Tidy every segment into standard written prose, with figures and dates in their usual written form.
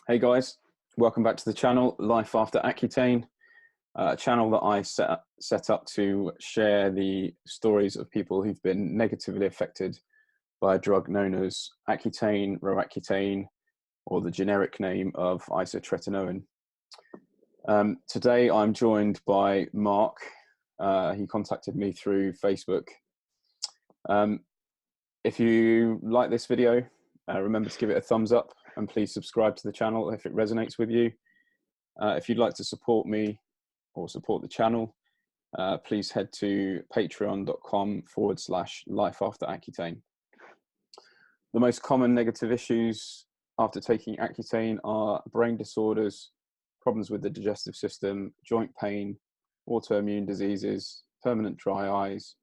Hey guys, welcome back to the channel, Life After Accutane, a channel that I set up to share the stories of people who've been negatively affected by a drug known as Accutane, Roaccutane, or the generic name of Isotretinoin. Today I'm joined by Mark. He contacted me through Facebook. If you like this video, remember to give it a thumbs up and please subscribe to the channel if it resonates with you. If you'd like to support me or support the channel, please head to patreon.com/lifeafteraccutane. The most common negative issues after taking Accutane are brain disorders, problems with the digestive system, joint pain, autoimmune diseases, permanent dry eyes,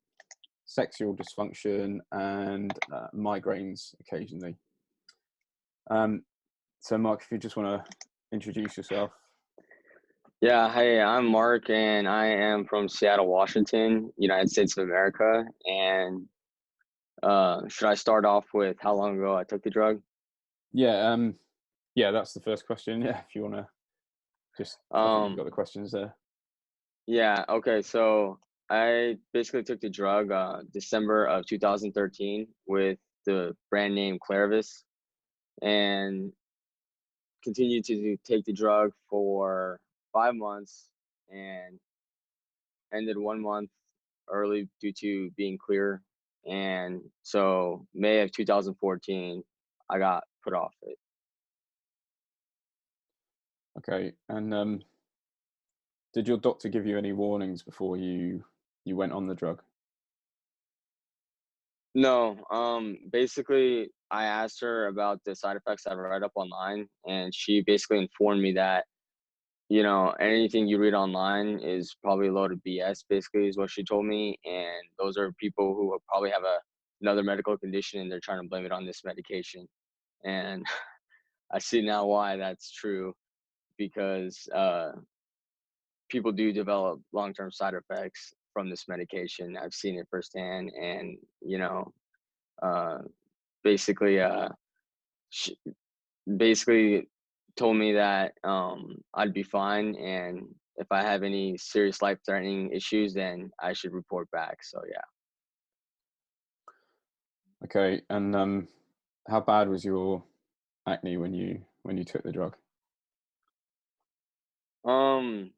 sexual dysfunction, and migraines occasionally. So Mark, if you just want to introduce yourself. Yeah, hey, I'm Mark, and I am from Seattle, Washington, United States of America. And should I start off with how long ago I took the drug? Yeah, that's the first question. Yeah, if you want to just, I think you've got Um, the questions there. yeah, okay, so I basically took the drug December of 2013 with the brand name Clairvis, and continued to take the drug for 5 months and ended 1 month early due to being clear. And so May of 2014, I got put off it. Okay, and did your doctor give you any warnings before you went on the drug? No, basically I asked her about the side effects I read up online, and she basically informed me that, anything you read online is probably a load of BS, basically, is what she told me. And those are people who will probably have another medical condition and they're trying to blame it on this medication. And I see now why that's true, because people do develop long-term side effects from this medication. I've seen it firsthand, and uh, basically, sh- basically told me that I'd be fine, and if I have any serious life-threatening issues, then I should report back. So yeah. Okay, and how bad was your acne when you took the drug? Um,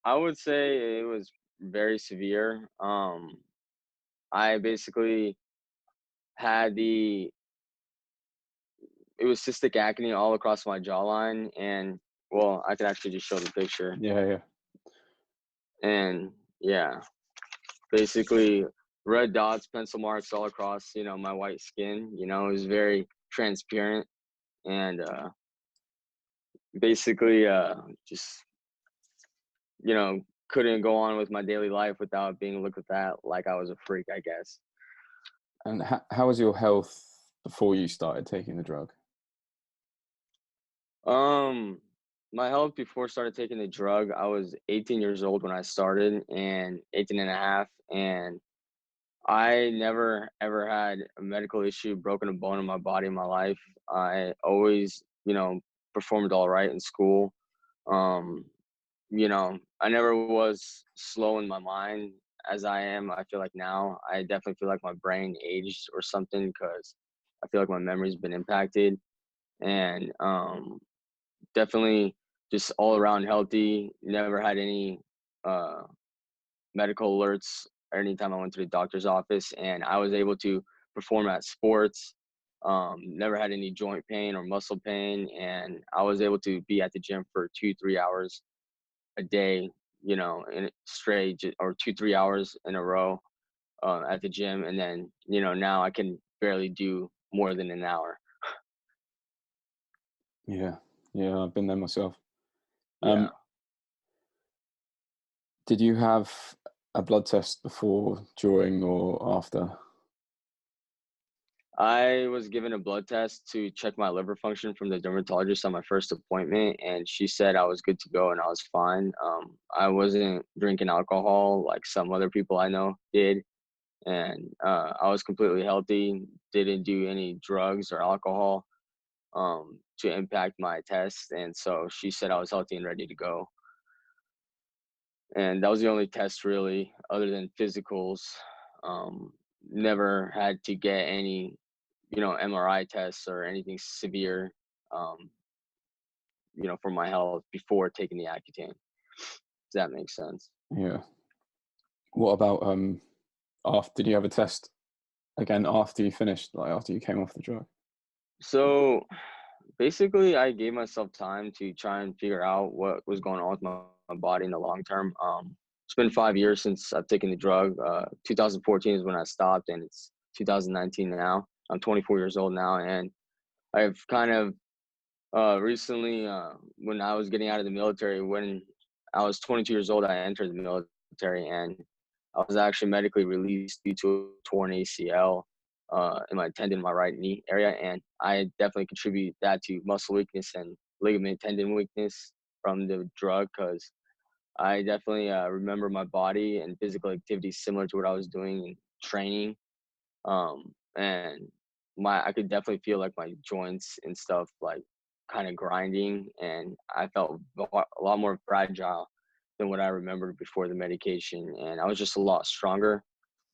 I would say it was very severe. I basically had it was cystic acne all across my jawline, and well, I can actually just show the picture. Yeah. And yeah, basically red dots, pencil marks all across, my white skin. It was very transparent, and basically just couldn't go on with my daily life without being looked at like I was a freak, I guess. And how was your health before you started taking the drug? Um, my health before started taking the drug, I was 18 years old when I started, and 18 and a half, and I never ever had a medical issue, broken a bone in my body in my life. I always, performed all right in school. Um, I never was slow in my mind as I am. I feel like now I definitely feel like my brain aged or something, because I feel like my memory's been impacted. And definitely just all around healthy. Never had any uh, medical alerts or anytime I went to the doctor's office, and I was able to perform at sports. Never had any joint pain or muscle pain, and I was able to be at the gym for 2-3 hours a day, in straight, or 2-3 hours in a row at the gym. And then, now I can barely do more than an hour. Yeah, I've been there myself. Yeah. Did you have a blood test before, during, or after? I was given a blood test to check my liver function from the dermatologist on my first appointment, and she said I was good to go and I was fine. I wasn't drinking alcohol like some other people I know did, and I was completely healthy. Didn't do any drugs or alcohol. to impact my test. And so she said I was healthy and ready to go. And that was the only test really, other than physicals. Never had to get any, MRI tests or anything severe, um, for my health before taking the Accutane. Does that make sense? Yeah. What about after? Did you have a test again after you finished, like after you came off the drug? So basically, I gave myself time to try and figure out what was going on with my body in the long term. It's been 5 years since I've taken the drug. 2014 is when I stopped, and it's 2019 now. I'm 24 years old now, and I've kind of recently, when I was getting out of the military, when I was 22 years old, I entered the military, and I was actually medically released due to a torn ACL in my tendon, my right knee area, and I definitely contribute that to muscle weakness and ligament tendon weakness from the drug, because I definitely remember my body and physical activity similar to what I was doing in training, and I could definitely feel like my joints and stuff like kind of grinding, and I felt a lot more fragile than what I remembered before the medication, and I was just a lot stronger.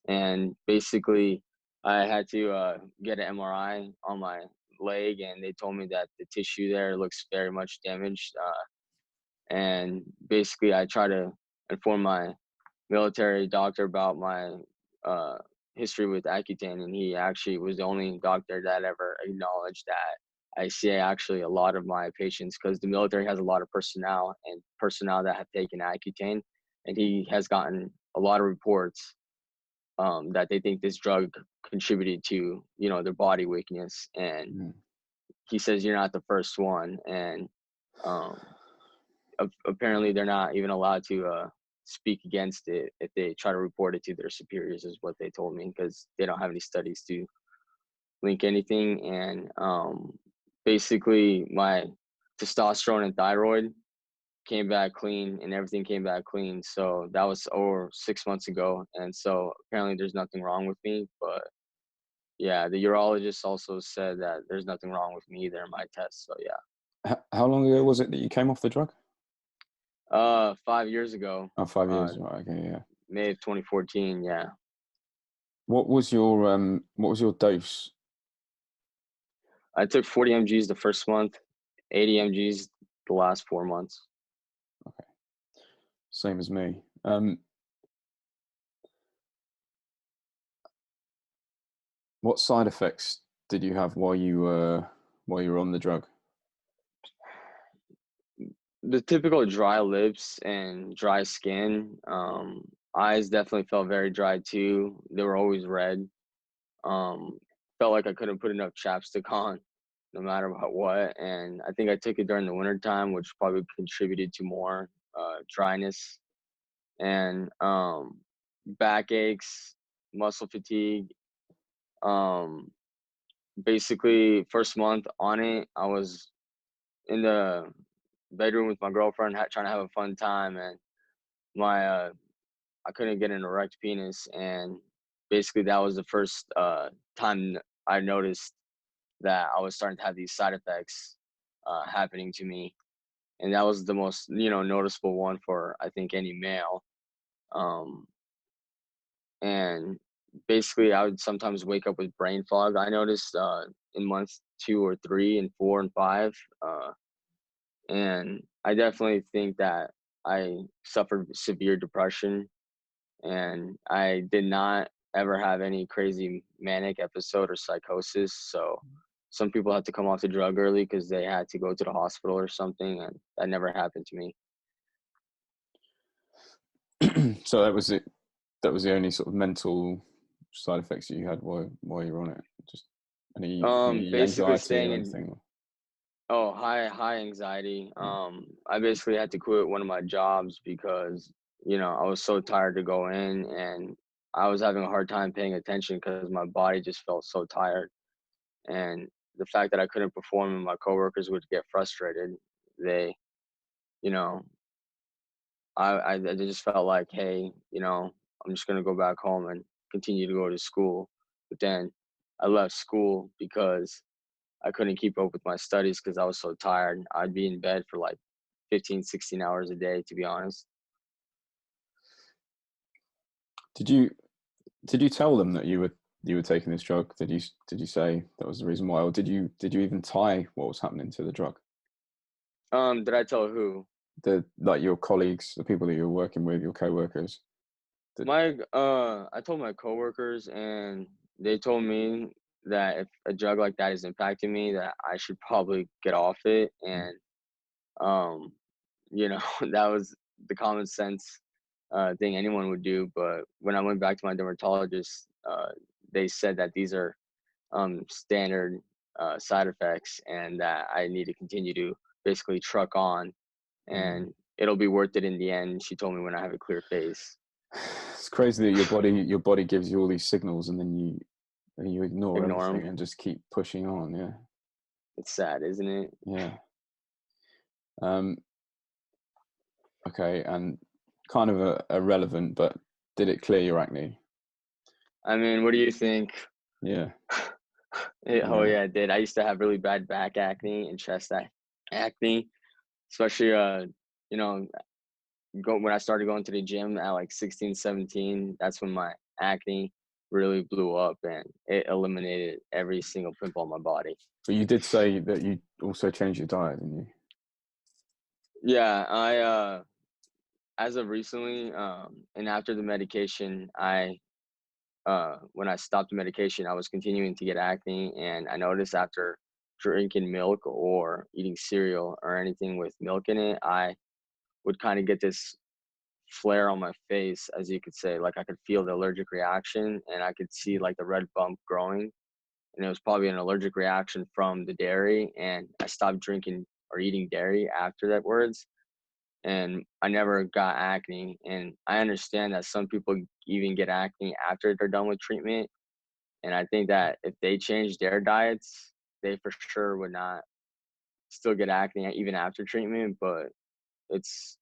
And basically, I had to get an MRI on my leg, and they told me that the tissue there looks very much damaged. And basically, I try to inform my military doctor about my uh, history with Accutane, and he actually was the only doctor that ever acknowledged that I see actually a lot of my patients, because the military has a lot of personnel that have taken Accutane, and he has gotten a lot of reports that they think this drug contributed to their body weakness, and Mm. he says you're not the first one, and um, apparently they're not even allowed to speak against it if they try to report it to their superiors, is what they told me, because they don't have any studies to link anything. And basically my testosterone and thyroid came back clean, and everything came back clean, so that was over 6 months ago, and so apparently there's nothing wrong with me. But yeah, the urologist also said that there's nothing wrong with me either in my test. So yeah. How long ago was it that you came off the drug? 5 years ago. Oh, 5 years. Right. Okay. Yeah. May of 2014. Yeah. What was your dose? I took 40 mgs the first month, 80 mgs the last 4 months. Okay. Same as me. What side effects did you have while you were on the drug? The typical dry lips and dry skin. Eyes definitely felt very dry too. They were always red. Um, Felt like I couldn't put enough chapstick on, no matter what. And I think I took it during the winter time, which probably contributed to more dryness and back aches, muscle fatigue. Um, Basically, first month on it, I was in the bedroom with my girlfriend, trying to have a fun time, and my I couldn't get an erect penis, and basically that was the first time I noticed that I was starting to have these side effects happening to me, and that was the most noticeable one for I think any male. Um, and basically, I would sometimes wake up with brain fog. I noticed in months 2 or 3 and 4 and 5. And I definitely think that I suffered severe depression, and I did not ever have any crazy manic episode or psychosis. So some people had to come off the drug early because they had to go to the hospital or something, and that never happened to me. So that was it. That was the only sort of mental side effects that you had while you were on it. Just any Basically anxiety staying or in anything? high anxiety. Yeah. I basically had to quit one of my jobs because I was so tired to go in, and I was having a hard time paying attention because my body just felt so tired. And the fact that I couldn't perform and my coworkers would get frustrated, they, you know, I just felt like, hey, I'm just gonna go back home and continue to go to school. But then I left school because I couldn't keep up with my studies because I was so tired. I'd be in bed for like 15, 16 hours a day, to be honest. Did you tell them that you were taking this drug? Did you say that was the reason why, or did you even tie what was happening to the drug? Did I tell who? Like your colleagues, the people that you're working with, your co-workers. I told my coworkers, and they told me that if a drug like that is impacting me, that I should probably get off it. And um, you know, that was the common sense thing anyone would do. But when I went back to my dermatologist, they said that these are standard side effects, and that I need to continue to basically truck on, and it'll be worth it in the end. She told me when I have a clear face. It's crazy that your body gives you all these signals, and then you ignore Ignore everything them. and just keep pushing on. Yeah, It's sad, isn't it? yeah. Um, okay, and kind of irrelevant, but did it clear your acne? I mean, what do you think? Yeah, Oh yeah. yeah, it did. I used to have really bad back acne and chest acne, especially you know, when I started going to the gym at like 16, 17. That's when my acne really blew up, and it eliminated every single pimple on my body. But you did say that you also changed your diet, didn't you? Yeah, I as of recently, and after the medication, I when I stopped the medication, I was continuing to get acne, and I noticed after drinking milk or eating cereal or anything with milk in it, I would kind of get this flare on my face, as you could say. Like I could feel the allergic reaction, and I could see like the red bump growing, and it was probably an allergic reaction from the dairy. And I stopped drinking or eating dairy after that words, and I never got acne. And I understand that some people even get acne after they're done with treatment. And I think that if they change their diets, they for sure would not still get acne even after treatment. But it's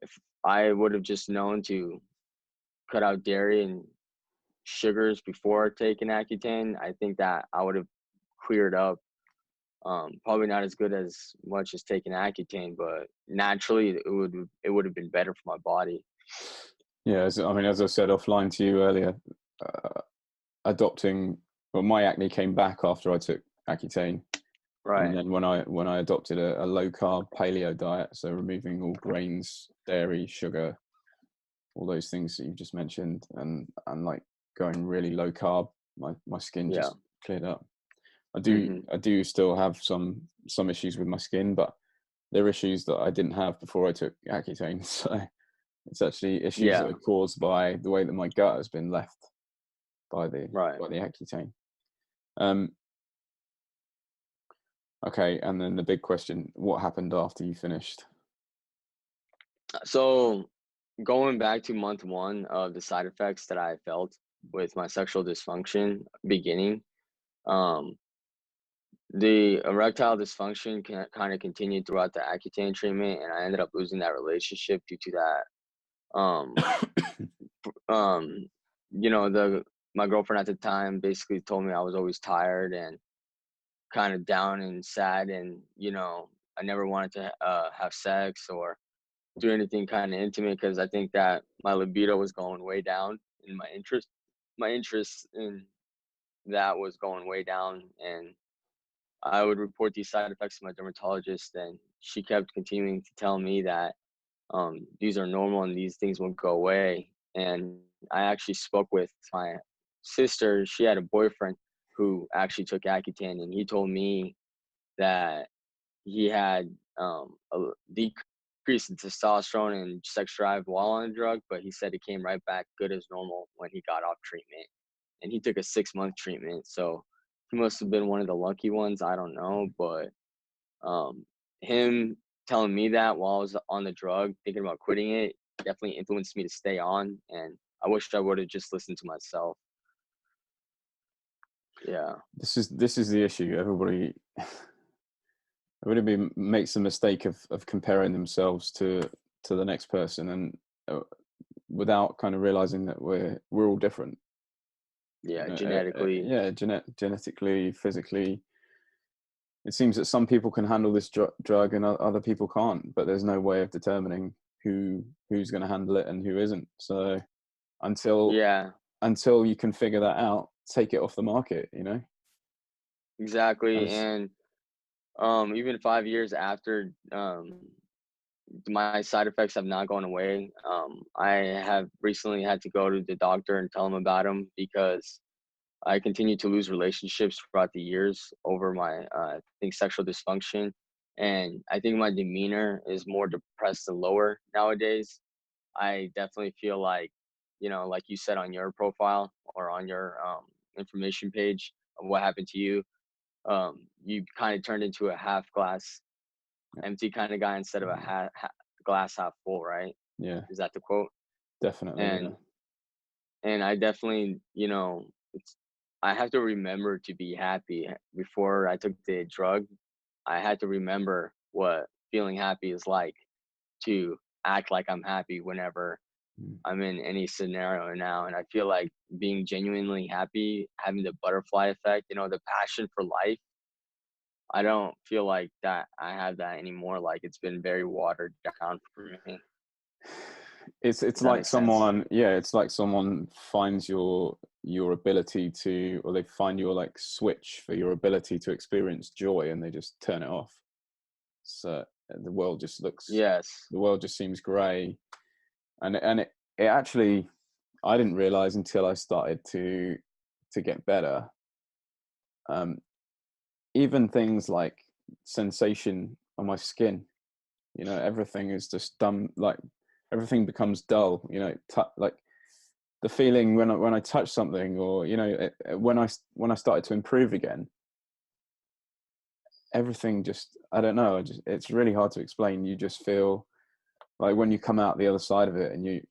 if I would have just known to cut out dairy and sugars before taking Accutane, I think that I would have cleared up. Probably not as good as much as taking Accutane, but naturally it would have been better for my body. Yeah, as I said offline to you earlier, uh, adopting. Well, my acne came back after I took Accutane, and Right. then when I adopted a low carb paleo diet, so removing all grains, dairy, sugar, all those things that you've just mentioned, and like going really low carb, my skin Yeah. just cleared up. I do Hmm. I do still have some issues with my skin, but they're issues that I didn't have before I took Accutane. So it's actually issues that Yeah. are caused by the way that my gut has been left by Right. the Accutane. Um, okay, and then the big question: what happened after you finished? So going back to month one of the side effects that I felt with my sexual dysfunction beginning, um, the erectile dysfunction kind of continued throughout the Accutane treatment, and I ended up losing that relationship due to that. Um, um, the my girlfriend at the time basically told me I was always tired and kind of down and sad, and I never wanted to have sex or do anything kind of intimate because I think that my libido was going way down, and my interest in that was going way down. And I would report these side effects to my dermatologist, and she kept continuing to tell me that these are normal and these things won't go away. And I actually spoke with my sister. She had a boyfriend who actually took Accutane, and he told me that he had a decrease in testosterone and sex drive while on the drug, but he said it came right back good as normal when he got off treatment. And he took a 6-month treatment, so he must have been one of the lucky ones. I don't know, but um, him telling me that while I was on the drug, thinking about quitting it, definitely influenced me to stay on. And I wish I would have just listened to myself. Yeah. This is the issue. Everybody makes the mistake of comparing themselves to the next person, and without kind of realizing that we're all different. Yeah. Genetically. Yeah, genetically, physically, it seems that some people can handle this drug and other people can't, but there's no way of determining who's going to handle it and who isn't. So until Yeah, until you can figure that out, take it off the market, exactly. as And even 5 years after, my side effects have not gone away. I have recently had to go to the doctor and tell him about them because I continue to lose relationships throughout the years over my, I think, sexual dysfunction. And I think my demeanor is more depressed and lower nowadays. I definitely feel like, like you said on your profile or on your information page of what happened to you, you kind of turned into a half glass empty kind of guy instead of a glass half full, right? yeah, Is that the quote? definitely, yeah. And I definitely, it's I have to remember to be happy. Before I took the drug, I had to remember what feeling happy is like, to act like I'm happy whenever Mm. I'm in any scenario now. And I feel like being genuinely happy, having the butterfly effect, the passion for life, I don't feel like that I have that anymore. Like, it's been very watered down for me. It's If that like makes sense. someone, yeah, it's like someone finds your ability to, or they find your like switch for your ability to experience joy, and they just turn it off. So the world just looks, Yes. the world just seems grey, and it actually, I didn't realize until I started to get better. Um, Even things like sensation on my skin, everything is just dumb. Like everything becomes dull. Like the feeling when I touch something, or when I started to improve again, everything just, I don't know. It's really hard to explain. You just feel like when you come out the other side of it, and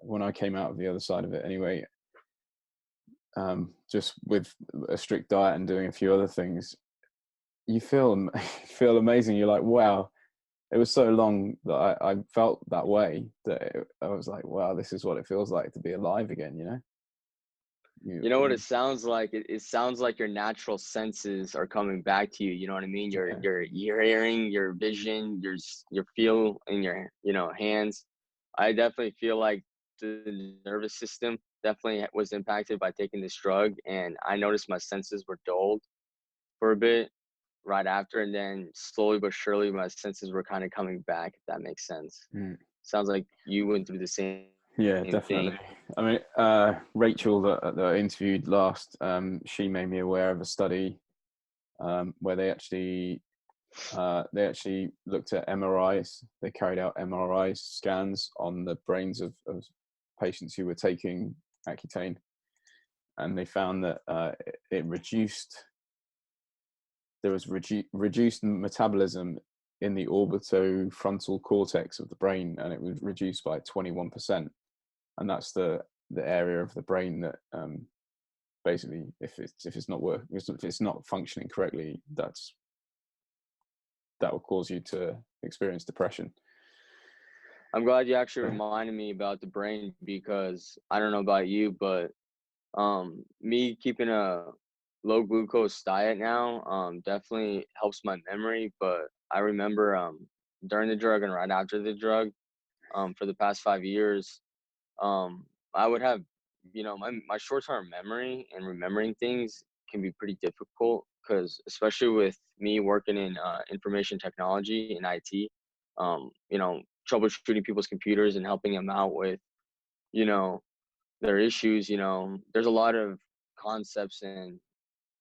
when I came out of the other side of it anyway, just with a strict diet and doing a few other things, you feel feel amazing. You're like, wow. It was so long that I felt that way, that I was like, wow, this is what it feels like to be alive again. You know what You it sounds like? It sounds like your natural senses are coming back to you. You know what I mean? yeah, Your hearing, your vision, your feel in your hands. I definitely feel like the nervous system definitely was impacted by taking this drug, and I noticed my senses were dulled for a bit right after, and then slowly but surely my senses were kind of coming back. If that makes sense. mm, Sounds like you went through the yeah, same definitely. thing. I mean, Rachel that I interviewed last, she made me aware of a study where they actually looked at MRIs. They carried out MRI scans on the brains of patients who were taking Accutane, and they found that it reduced there was reduced metabolism in the orbitofrontal cortex of the brain, and it was reduced by 21%. And that's the area of the brain that basically, if it's not working, if it's not functioning correctly, that will cause you to experience depression. I'm glad you actually reminded me about the brain, because I don't know about you, but me keeping a low glucose diet now definitely helps my memory. But I remember during the drug and right after the drug, for the past 5 years, um I would have, my short-term memory and remembering things can be pretty difficult, because especially with me working in information technology and IT, troubleshooting people's computers and helping them out with, you know their issues. There's a lot of concepts and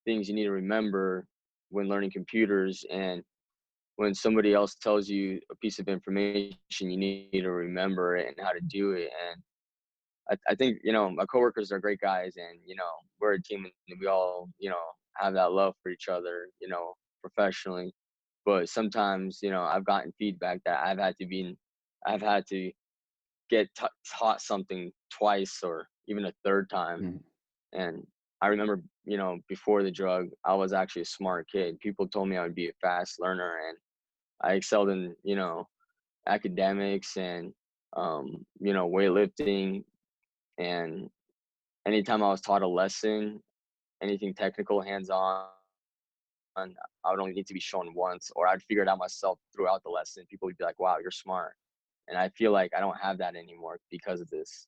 things you need to remember when learning computers, and when somebody else tells you a piece of information, you need to remember it and how to do it. And I think, my coworkers are great guys, and we're a team, and we all, have that love for each other, professionally. But sometimes, I've gotten feedback that I've had to get taught something twice or even a third time. Mm. And I remember, before the drug, I was actually a smart kid. People told me I would be a fast learner, and I excelled in, academics and, weightlifting. And anytime I was taught a lesson, anything technical, hands on, I would only need to be shown once, or I'd figure it out myself throughout the lesson. People would be like, wow, you're smart. And I feel like I don't have that anymore because of this.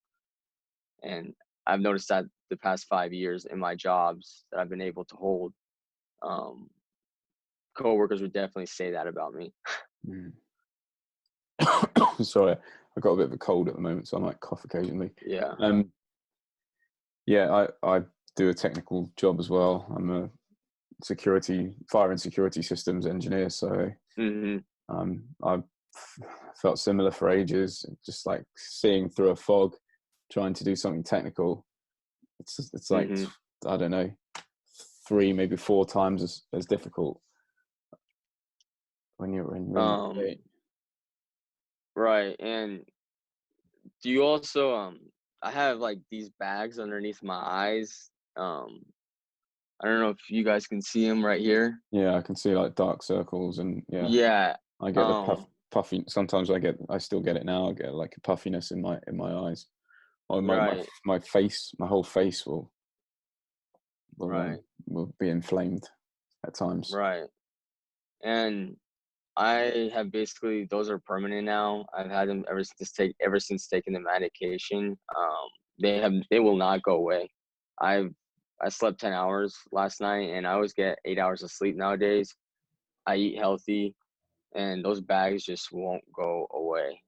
And I've noticed that the past 5 years in my jobs that I've been able to hold, um, coworkers would definitely say that about me. Mm. Sorry, I've got a bit of a cold at the moment, so I might cough occasionally. Yeah. Yeah, I do a technical job as well. I'm a fire and security systems engineer, so Hmm. I felt similar for ages, just like seeing through a fog, trying to do something technical. It's like, Hmm. I don't know, 3 maybe 4 times as difficult when you're in Um, right. And do you also, I have like these bags underneath my eyes. I don't know if you guys can see them right here. yeah, I can see like dark circles, and yeah, Yeah. I get the Um, puffy. Sometimes I still get it now. I get like a puffiness in my eyes, or right. my face. My whole face will Right. will be inflamed at times. Right. And I have basically, those are permanent now. I've had them ever since taking the medication. They will not go away. I've I slept 10 hours last night, and I always get 8 hours of sleep nowadays. I eat healthy, and those bags just won't go away.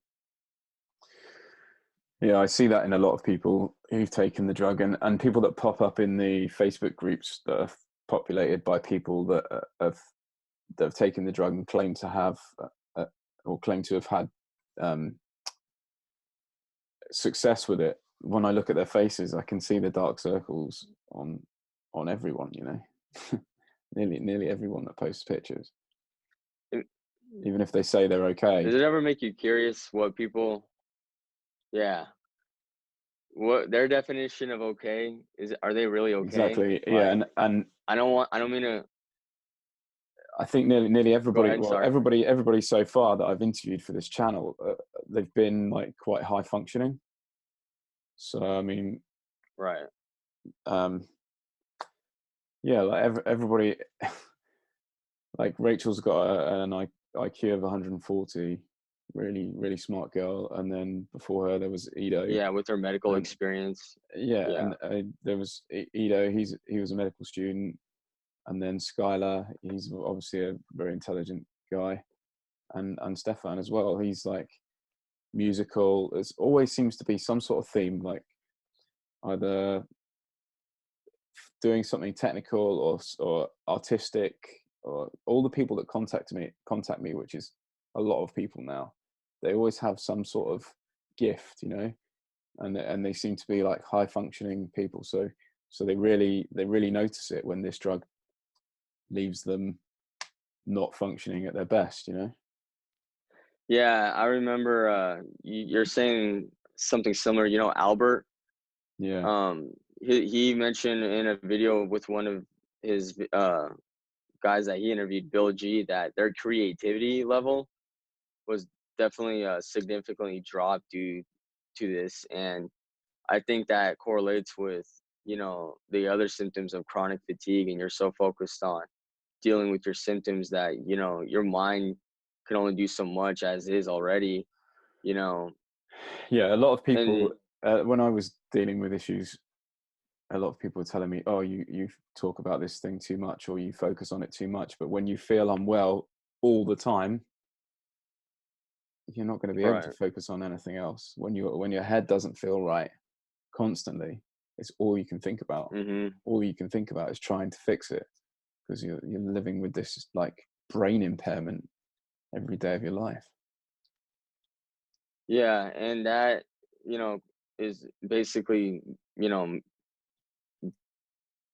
Yeah, I see that in a lot of people who've taken the drug, and people that pop up in the Facebook groups that are populated by people that have taken the drug and claim to have or claim to have had um, success with it. When I look at their faces, I can see the dark circles on everyone. You know, nearly everyone that posts pictures, It- even if they say they're Does okay. it ever make you curious what people, yeah, what their definition of okay is? Are they really okay? Exactly. Yeah, Like, and I don't mean to I think nearly go everybody, ahead. well, Sorry. everybody so far that I've interviewed for this channel, they've been like quite high functioning. So I mean, Right. um, yeah, like everybody, like Rachel's got an IQ of 140, really smart girl, and then before her there was Ido, Yeah, with their medical and experience. yeah, Yeah. and there was Ido. He was a medical student, and then Skylar. He's obviously a very intelligent guy, and Stefan as well. He's like musical. There's always seems to be some sort of theme, like either doing something technical or artistic, or all the people that contact me, which is a lot of people now. They always have some sort of gift, you know, and they seem to be like high functioning people. So they really notice it when this drug leaves them not functioning at their best, you know. Yeah, I remember you're saying something similar, Albert. Yeah, Um he mentioned in a video with one of his guys that he interviewed, Bill G, that their creativity level was definitely significantly dropped due to this. And I think that correlates with, the other symptoms of chronic fatigue, and you're so focused on dealing with your symptoms that, your mind can only do so much as is already, you know. yeah. A lot of people, And when I was dealing with issues, a lot of people are telling me, "Oh, you talk about this thing too much, or you focus on it too much." But when you feel unwell all the time, you're not going to be able to right. focus on anything else. When your head doesn't feel right constantly, it's all you can think about. Hmm. All you can think about is trying to fix it, because you're living with this like brain impairment every day of your life. Yeah, and that, you know is basically, you know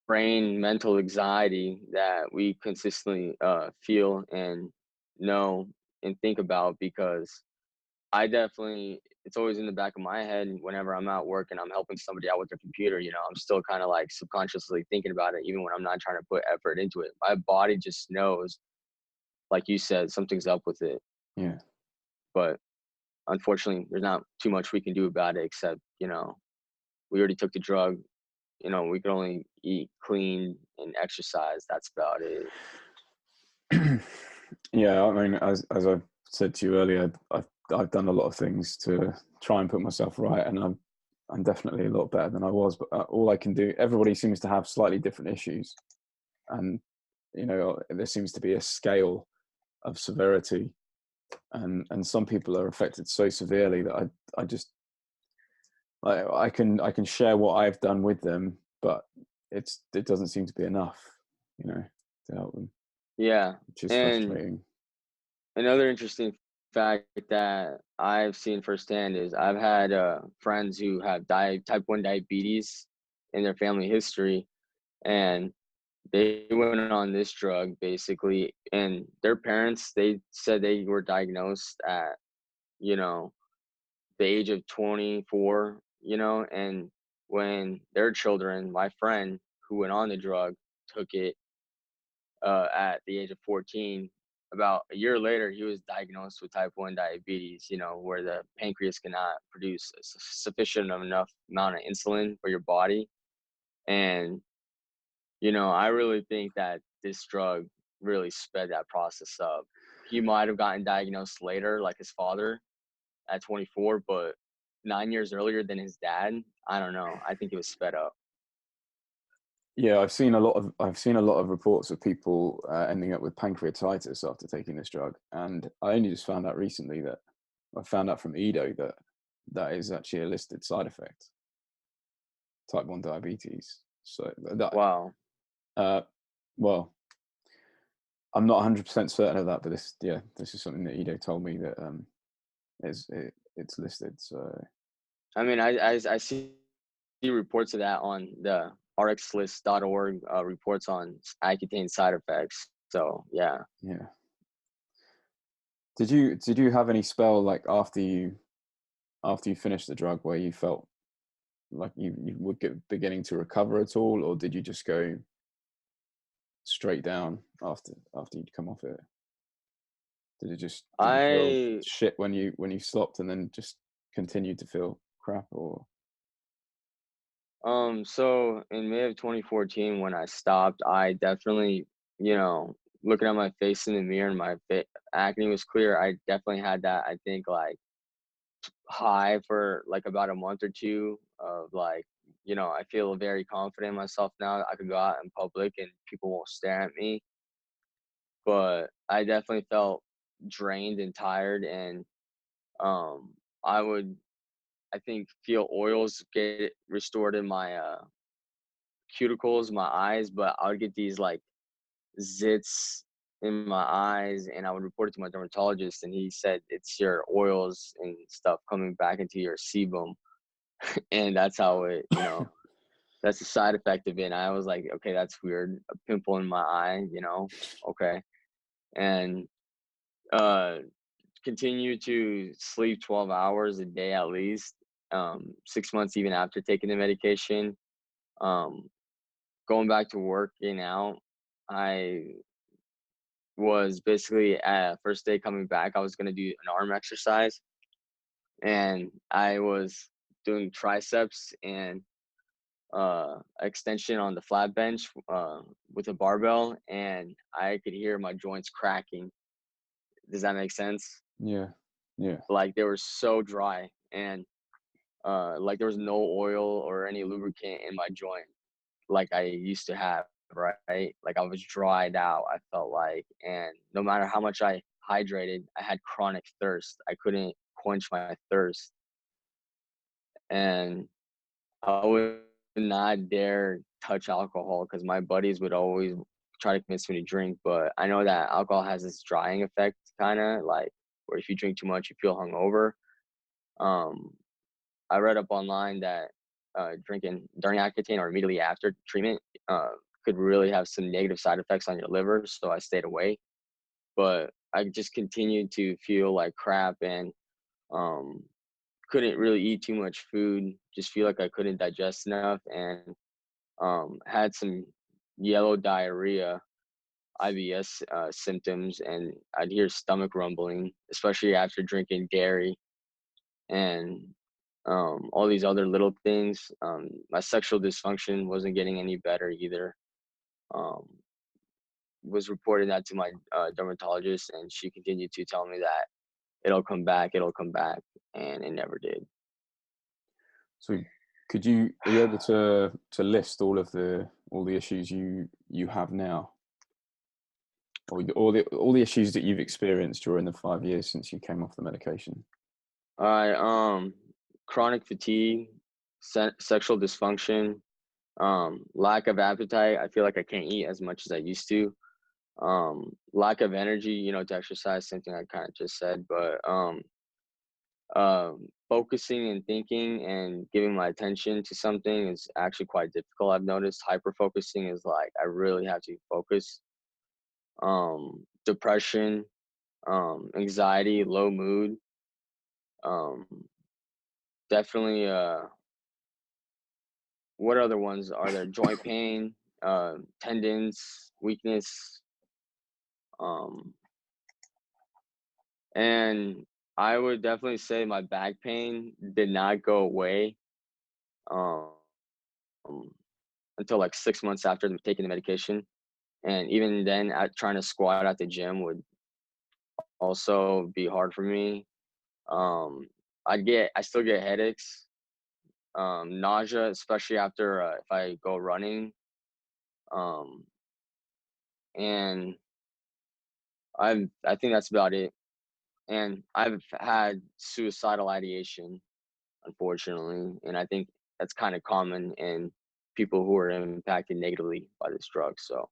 brain mental anxiety that we consistently feel and know and think about. Because I definitely, it's always in the back of my head whenever I'm at work and I'm helping somebody out with their computer. I'm still kind of like subconsciously thinking about it, even when I'm not trying to put effort into it. My body just knows, like you said, something's up with it. Yeah. But unfortunately, there's not too much we can do about it, except, we already took the drug. We can only eat clean and exercise. That's about it. Yeah, I mean, as I've said to you earlier, I've done a lot of things to try and put myself right, and I'm definitely a lot better than I was. But all I can do, everybody seems to have slightly different issues, and there seems to be a scale of severity, and some people are affected so severely that I just I can share what I've done with them, but it doesn't seem to be enough, to help them, Yeah. which is And frustrating. another interesting fact that I've seen firsthand is I've had friends who have type 1 diabetes in their family history, and they went on this drug basically, and their parents, they said they were diagnosed at, you know, the age of 24, and when their children, my friend who went on the drug, took it at the age of 14. About a year later, he was diagnosed with type 1 diabetes, where the pancreas cannot produce a sufficient enough amount of insulin for your body. And, I really think that this drug really sped that process up. He might have gotten diagnosed later, like his father at 24, but 9 years earlier than his dad. I don't know. I think it was sped up. Yeah, I've seen a lot of reports of people ending up with pancreatitis after taking this drug, and I only just found out recently that I found out from Edo that that is actually a listed side effect, type 1 diabetes. So that, Wow. uh, well, I'm not 100% certain of that, but this is something that Edo told me that it's listed. So I mean, I see reports of that on the rxlist.org reports on Accutane side effects. So yeah. yeah, did you have any spell like after you finished the drug where you felt like you were beginning to recover at all, or did you just go straight down after you'd come off it? Did you feel I shit when you stopped and then just continued to feel crap, or so in May of 2014 when I stopped, I definitely, looking at my face in the mirror and my acne was clear. I definitely had that, I think, like high for like about a month or two of like, I feel very confident in myself now. I could go out in public and people won't stare at me. But I definitely felt drained and tired, and um I would, I think, feel oils get restored in my cuticles, my eyes, but I would get these like zits in my eyes, and I would report it to my dermatologist, and he said it's your oils and stuff coming back into your sebum. And that's how it, that's the side effect of it. And I was like, okay, that's weird. A pimple in my eye, okay. And uh continue to sleep 12 hours a day at least, 6 months even after taking the medication. um Going back to working out, I was basically first day coming back, I was going to do an arm exercise, and I was doing triceps and extension on the flat bench with a barbell, and I could hear my joints cracking. Does that make sense? yeah, yeah, Like they were so dry, and like there was no oil or any lubricant in my joint like I used to have, right? Like I was dried out, I felt like, and no matter how much I hydrated, I had chronic thirst. I couldn't quench my thirst, and I would not dare touch alcohol because my buddies would always try to convince me to drink. But I know that alcohol has this drying effect, kind of like where if you drink too much, you feel hungover. Um, I read up online that drinking during Accutane or immediately after treatment uh, could really have some negative side effects on your liver. So I stayed away. But I just continued to feel like crap, and um, couldn't really eat too much food. Just feel like I couldn't digest enough, and had some yellow diarrhea, IBS symptoms, and I'd hear stomach rumbling, especially after drinking dairy, and all these other little things. My sexual dysfunction wasn't getting any better either. Um, was reporting that to my dermatologist, and she continued to tell me that it'll come back, and it never did. So are you able to list all the issues you have now, or all the issues that you've experienced during the 5 years since you came off the medication? All right, chronic fatigue, sexual dysfunction, lack of appetite. I feel like I can't eat as much as I used to. Lack of energy, you know, to exercise, something I kind of just said, but focusing and thinking and giving my attention to something is actually quite difficult. I've noticed hyper focusing is like I really have to focus. Depression, anxiety, low mood, um, definitely. What other ones are there? Joint pain, tendons, weakness, um, and I would definitely say my back pain did not go away um, until like 6 months after taking the medication. And even then, trying to squat at the gym would also be hard for me. Um, I still get headaches, nausea, especially after if I go running. Um, and I think that's about it. And I've had suicidal ideation, unfortunately, and I think that's kind of common in people who are impacted negatively by this drug. So,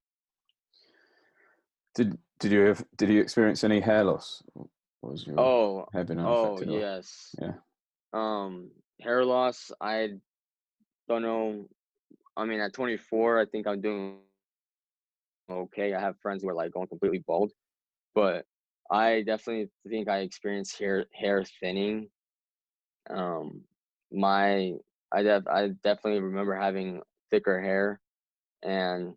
Did you experience any hair loss? Or was your oh, hair been oh unaffected? Or yes, yeah, hair loss. I don't know. I mean, at 24, I think I'm doing okay. I have friends who are like going completely bald, but I definitely think I experienced hair thinning. Um, my I definitely remember having thicker hair, and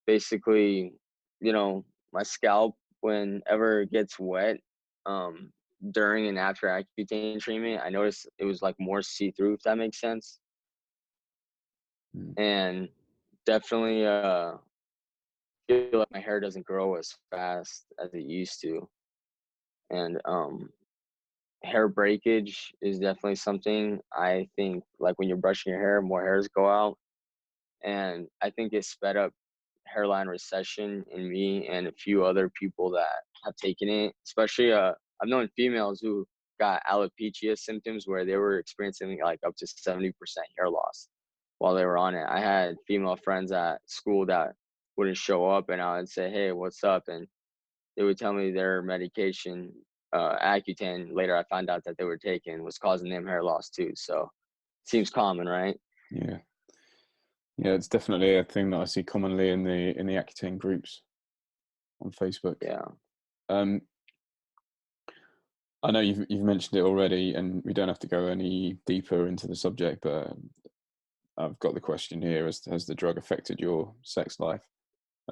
basically, you know, my scalp whenever it gets wet, um, during and after Accutane treatment, I noticed it was like more see through, if that makes sense, mm. and definitely feel like my hair doesn't grow as fast as it used to, and hair breakage is definitely something I think, like when you're brushing your hair, more hairs go out. And I think it sped up hairline recession in me and a few other people that have taken it, especially I've known females who got alopecia symptoms where they were experiencing like up to 70% hair loss while they were on it. I had female friends at school that wouldn't show up, and I would say, "Hey, what's up?" And they would tell me their medication, Accutane. Later, I found out that they were taking was causing them hair loss too. So, seems common, right? Yeah, yeah. It's definitely a thing that I see commonly in the Accutane groups on Facebook. Yeah. Um, I know you've mentioned it already, and we don't have to go any deeper into the subject, but I've got the question here: has the drug affected your sex life?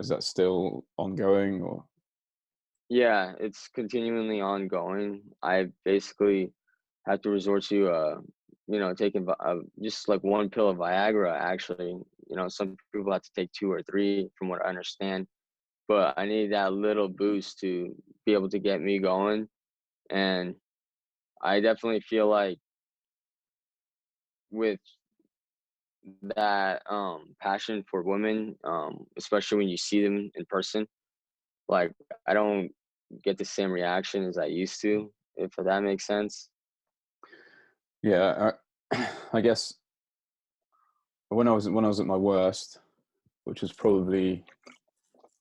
Is that still ongoing, or? Yeah, it's continually ongoing. I basically had to resort to, taking just like one pill of Viagra. Actually, you know, some people have to take two or three, from what I understand. But I need that little boost to be able to get me going, and I definitely feel like with that passion for women, especially when you see them in person, like I don't get the same reaction as I used to, if that makes sense. Yeah, I guess when I was at my worst, which was probably,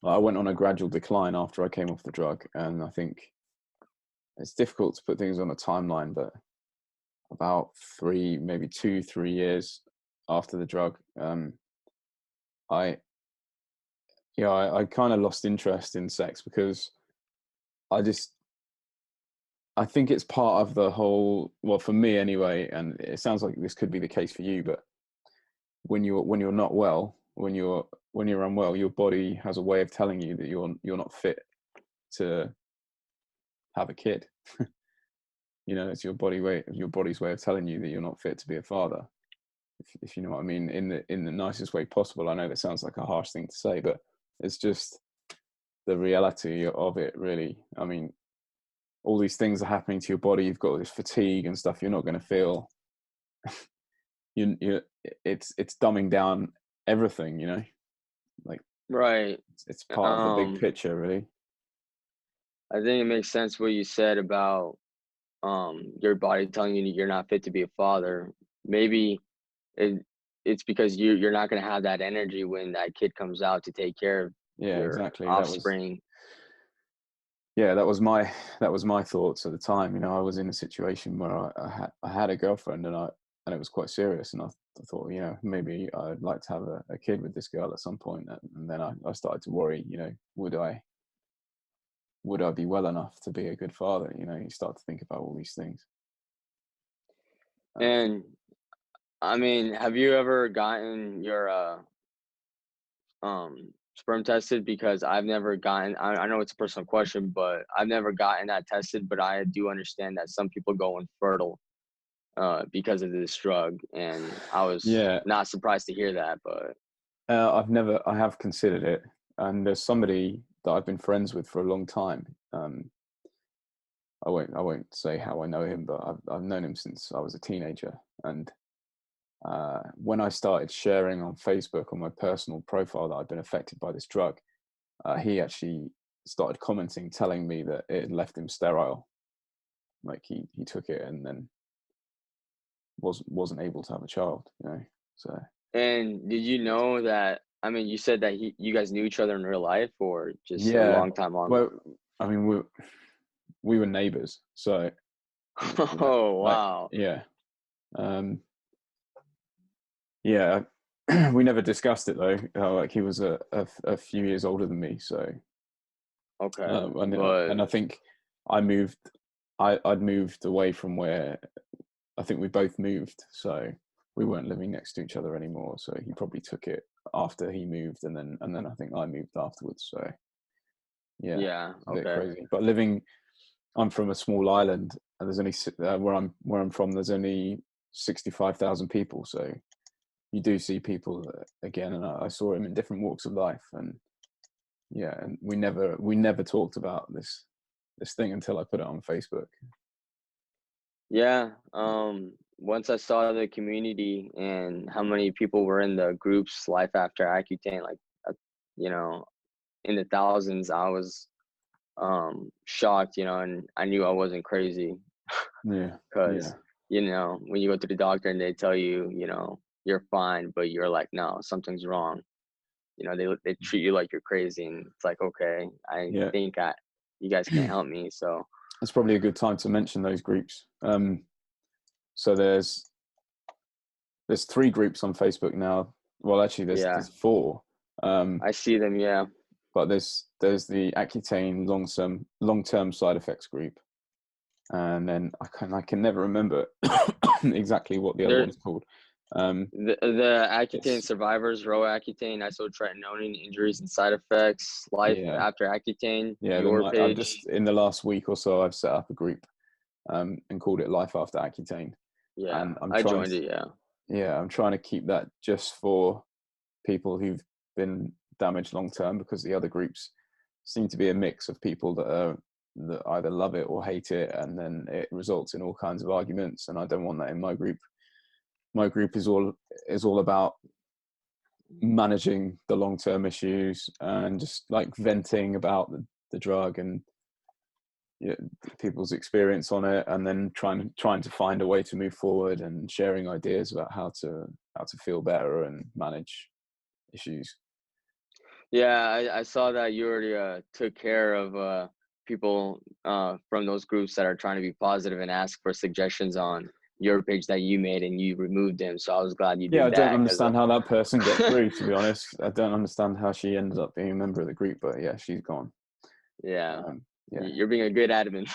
I went on a gradual decline after I came off the drug, and I think it's difficult to put things on a timeline, but about maybe 2-3 years after the drug, I I kind of lost interest in sex because I just I think it's part of the whole, well, for me anyway, and it sounds like this could be the case for you, but when you're not well, when you're unwell, your body has a way of telling you that you're not fit to have a kid. You know, it's your body's way of telling you that you're not fit to be a father. If you know what I mean, in the nicest way possible. I know that sounds like a harsh thing to say, but it's just the reality of it, really. I mean, all these things are happening to your body. You've got this fatigue and stuff. You're not going to feel. It's dumbing down everything. Like Right. it's part of the big picture, really. I think it makes sense what you said about your body telling you you're not fit to be a father. Maybe it's because you're not going to have that energy when that kid comes out to take care of Yeah, your exactly. offspring. That was my thoughts at the time. I was in a situation where I had a girlfriend, and it was quite serious, and I thought, maybe I'd like to have a kid with this girl at some point. And then I started to worry, would I be well enough to be a good father? You start to think about all these things. And I mean, have you ever gotten your sperm tested? Because I've never gotten, I know it's a personal question, but I've never gotten that tested, but I do understand that some people go infertile because of this drug, and I was not surprised to hear that. But I have considered it, and there's somebody that I've been friends with for a long time. I won't say how I know him, but I've known him since I was a teenager. And when I started sharing on Facebook on my personal profile that I'd been affected by this drug, he actually started commenting, telling me that it had left him sterile. Like he took it and then wasn't able to have a child. So. And did you know that? I mean, you said that you guys knew each other in real life, or just a long time on? Well, I mean, we were neighbors, so. Oh wow! Yeah, we never discussed it though. Like he was a few years older than me, so. Okay, and I think I'd moved away from where I think we both moved, so we weren't living next to each other anymore. So he probably took it after he moved, and then I think I moved afterwards. So yeah, it's a bit crazy. But I'm from a small island, and there's only where I'm from. There's only 65,000 people, so you do see people again, and I saw him in different walks of life, and and we never talked about this thing until I put it on Facebook. Yeah. Once I saw the community and how many people were in the groups, Life After Accutane, like, in the thousands, I was shocked, and I knew I wasn't crazy. Because when you go to the doctor and they tell you, you're fine, but you're like, no, something's wrong. They treat you like you're crazy, and it's like, okay, I think you guys can't help me. So it's probably a good time to mention those groups. So there's 3 groups on Facebook now. Well, actually, there's 4. I see them, yeah. But there's the Accutane long-term side effects group, and then I can never remember exactly what the other one's called. The Accutane survivors, Roaccutane, Isotretinoin injuries and side effects, Life After Accutane. Your page. I've just in the last week or so I've set up a group, and called it Life After Accutane. Yeah, and I joined it. Yeah, I'm trying to keep that just for people who've been damaged long term, because the other groups seem to be a mix of people that either love it or hate it, and then it results in all kinds of arguments, and I don't want that in my group. My group is all about managing the long-term issues and just like venting about the drug and people's experience on it, and then trying to find a way to move forward and sharing ideas about how to feel better and manage issues. Yeah, I saw that you already took care of people from those groups that are trying to be positive and ask for suggestions on your page that you made, and you removed them. So I was glad you did that. Yeah, I don't understand how that person got through, to be honest. I don't understand how she ended up being a member of the group, but yeah, she's gone. Yeah. You're being a good admin.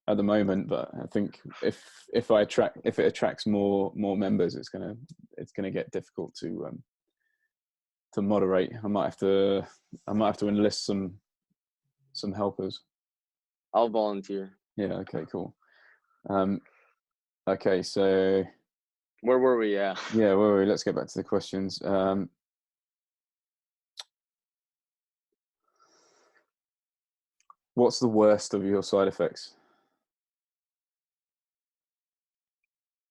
At the moment, but I think if it attracts more members, it's gonna get difficult to moderate. I might have to enlist some helpers. I'll volunteer. Yeah. Okay. Cool. Okay. So where were we? Yeah. Where were we? Let's get back to the questions. What's the worst of your side effects?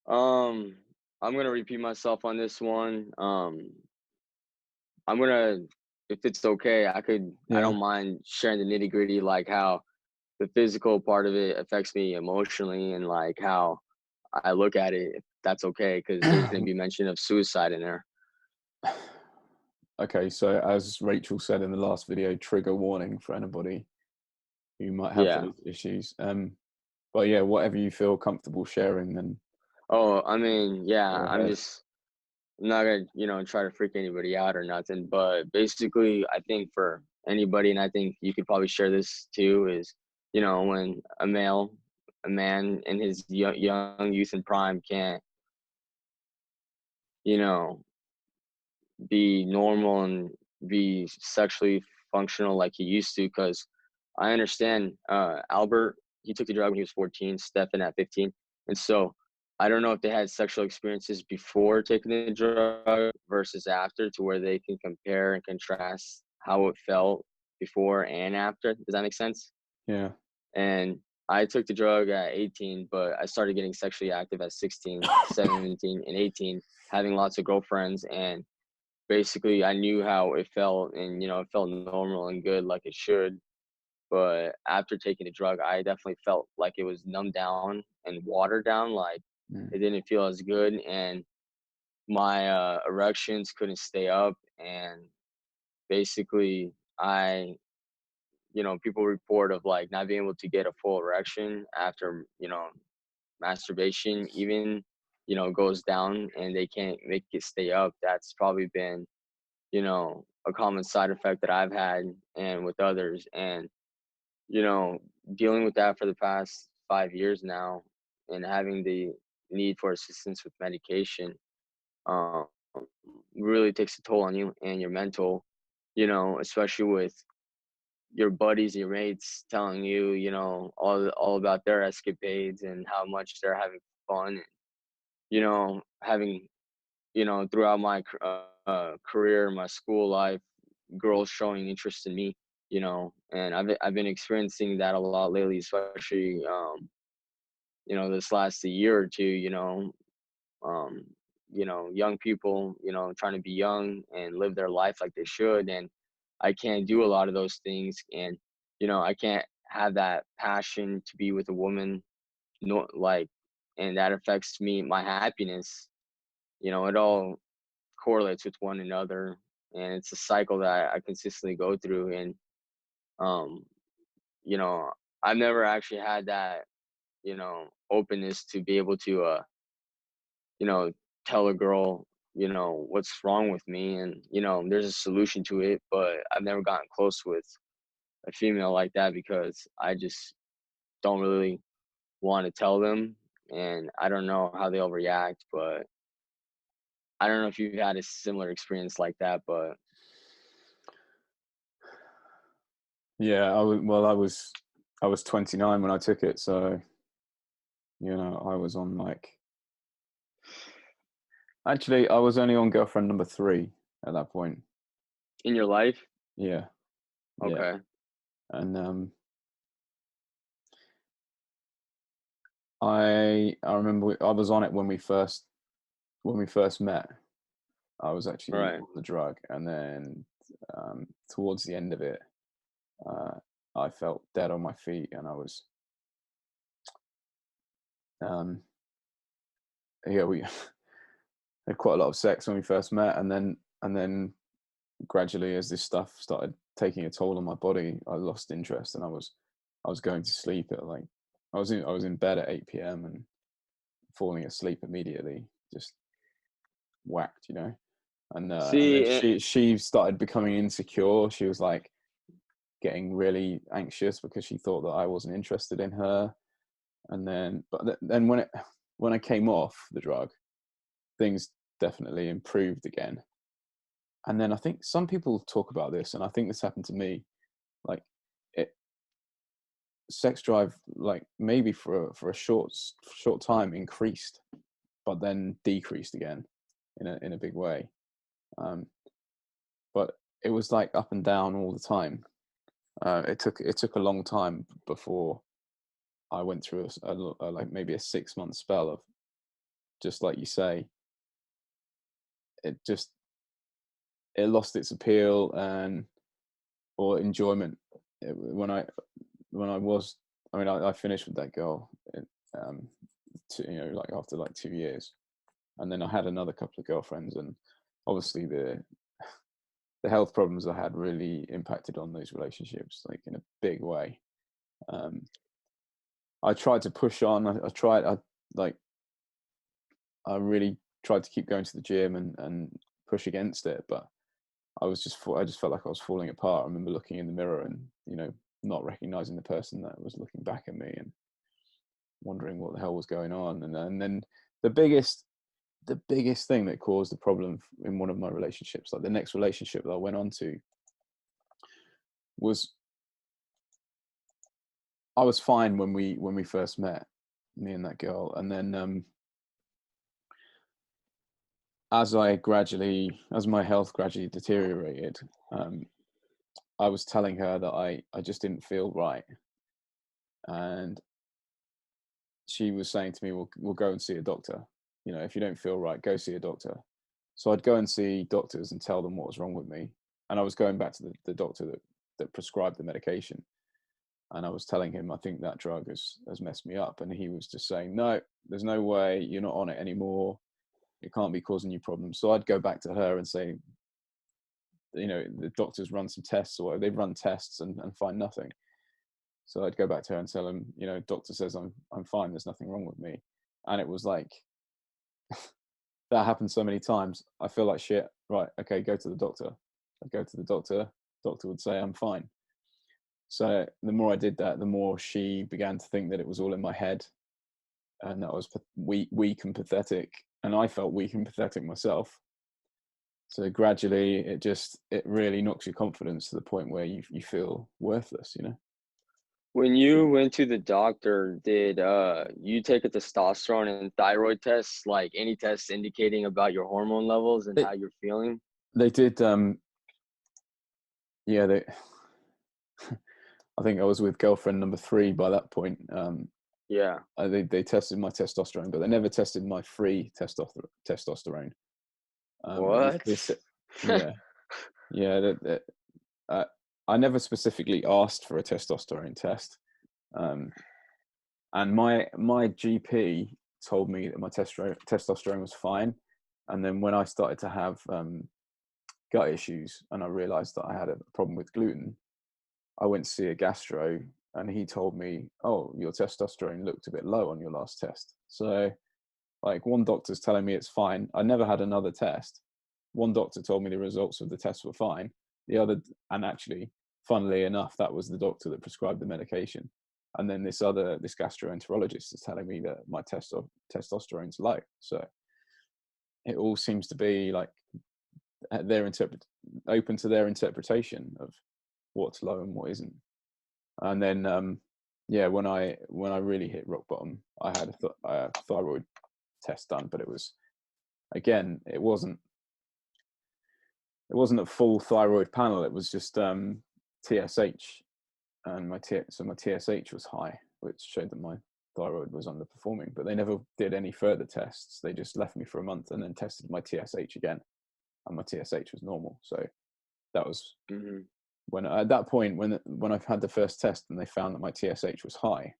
Um, I'm gonna repeat myself on this one. I'm gonna, if it's okay, I Yeah. don't mind sharing the nitty gritty, like how the physical part of it affects me emotionally and like how I look at it, if that's okay, because there's gonna be mention of suicide in there. Okay, so as Rachel said in the last video, trigger warning for anybody who might have Yeah. those issues. But yeah, whatever you feel comfortable sharing, then Oh, I mean, yeah, go I'm ahead. just I'm not gonna, try to freak anybody out or nothing. But basically, I think for anybody, and I think you could probably share this too, is when a man in his young youth and prime can't, you know, be normal and be sexually functional like he used to. Because I understand Albert, he took the drug when he was 14, Stefan at 15, and so I don't know if they had sexual experiences before taking the drug versus after, to where they can compare and contrast how it felt before and after. Does that make sense? Yeah. And I took the drug at 18, but I started getting sexually active at 16, 17, and 18, having lots of girlfriends. And basically, I knew how it felt, and it felt normal and good like it should. But after taking the drug, I definitely felt like it was numbed down and watered down. Like Mm. it didn't feel as good, and my erections couldn't stay up. And basically, people report of like not being able to get a full erection after masturbation, even goes down, and they can't make it stay up. That's probably been a common side effect that I've had and with others. And you know, dealing with that for the past 5 years now, and having the need for assistance with medication, um, really takes a toll on you and your mental, especially with your buddies, your mates telling you, all about their escapades and how much they're having fun. And, having, throughout my career, my school life, girls showing interest in me, and I've been experiencing that a lot lately, especially this last year or two, um, young people, trying to be young and live their life like they should, and I can't do a lot of those things, and I can't have that passion to be with a woman, no, like, and that affects me, my happiness. It all correlates with one another, and it's a cycle that I consistently go through. And um you know I've never actually had that openness to be able to you know tell a girl what's wrong with me, and there's a solution to it, but I've never gotten close with a female like that because I just don't really want to tell them, and I don't know how they'll react. But I don't know if you've had a similar experience like that. But Yeah, I was 29 when I took it, so I was on like, actually I was only on girlfriend number 3 at that point. in your life. Yeah, yeah. Okay. And I remember I was on it when we first met. I was actually Right. on the drug, and then towards the end of it, uh, I felt dead on my feet, and I was um, yeah, we had quite a lot of sex when we first met, and then gradually, as this stuff started taking a toll on my body, I lost interest, and I was going to sleep at like, I was in bed at 8 p.m. and falling asleep immediately, just whacked. And then See, she started becoming insecure. She was like getting really anxious because she thought that I wasn't interested in her. And then, then when I came off the drug, things definitely improved again. And then I think some people talk about this, and I think this happened to me. Like, it, sex drive, like maybe for a short time, increased, but then decreased again in a big way. Um, but it was like up and down all the time. It took a long time before I went through like maybe a 6-month spell of, just like you say, it lost its appeal and or enjoyment. When I was, I mean, I finished with that girl, um, like after like 2 years, and then I had another couple of girlfriends, and obviously the health problems I had really impacted on those relationships, like in a big way. Um, I tried to push on. I really tried to keep going to the gym and push against it, but I just felt like I was falling apart. I remember looking in the mirror and, not recognizing the person that was looking back at me and wondering what the hell was going on. And then the biggest thing that caused the problem in one of my relationships, like the next relationship that I went on to, was I was fine when we first met, me and that girl, and then as my health gradually deteriorated, I was telling her that I just didn't feel right, and she was saying to me, "We'll go and see a doctor. If you don't feel right, go see a doctor." So I'd go and see doctors and tell them what was wrong with me, and I was going back to the doctor that prescribed the medication, and I was telling him, "I think that drug has messed me up," and he was just saying, "No, there's no way. You're not on it anymore. It can't be causing you problems." So I'd go back to her and say, the doctors run some tests, or they run tests and find nothing. So I'd go back to her and tell him, doctor says I'm fine. There's nothing wrong with me. And it was like, that happened so many times. I feel like shit. Right. Okay. Go to the doctor. I'd go to the doctor. Doctor would say I'm fine. So the more I did that, the more she began to think that it was all in my head, and that I was weak and pathetic. And I felt weak and pathetic myself. So gradually, it really knocks your confidence to the point where you feel worthless. When you went to the doctor, did you take a testosterone and thyroid tests, like any tests indicating about your hormone levels and how you're feeling? They did. Yeah, they. I think I was with girlfriend number 3 by that point. Yeah. They tested my testosterone, but they never tested my free testosterone. What? Yeah, yeah. I never specifically asked for a testosterone test, and my GP told me that my testosterone was fine, and then when I started to have gut issues and I realised that I had a problem with gluten, I went to see a gastro, and he told me, "Oh, your testosterone looked a bit low on your last test." So, like, one doctor's telling me it's fine. I never had another test. One doctor told me the results of the test were fine. The other, and actually, funnily enough, that was the doctor that prescribed the medication. And then this gastroenterologist is telling me that my testosterone's low. So it all seems to be like open to their interpretation of what's low and what isn't. And then yeah, when I really hit rock bottom, I had a thyroid test done, but it was, again, it wasn't a full thyroid panel. It was just TSH, and my TSH was high, which showed that my thyroid was underperforming. But they never did any further tests. They just left me for a month and then tested my TSH again, and my TSH was normal. So that was when, at that point, when I've had the first test and they found that my TSH was high,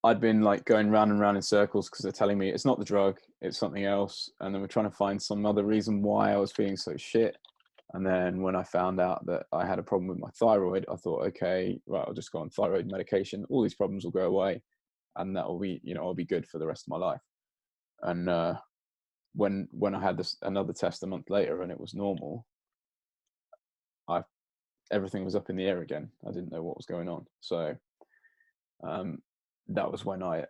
I'd been like going round and round in circles because they're telling me it's not the drug, it's something else. And then we're trying to find some other reason why I was feeling so shit. And then when I found out that I had a problem with my thyroid, I thought, okay, right, I'll just go on thyroid medication. All these problems will go away, and that will be, I'll be good for the rest of my life. And when I had another test a month later and it was normal, everything was up in the air again. I didn't know what was going on. So that was when I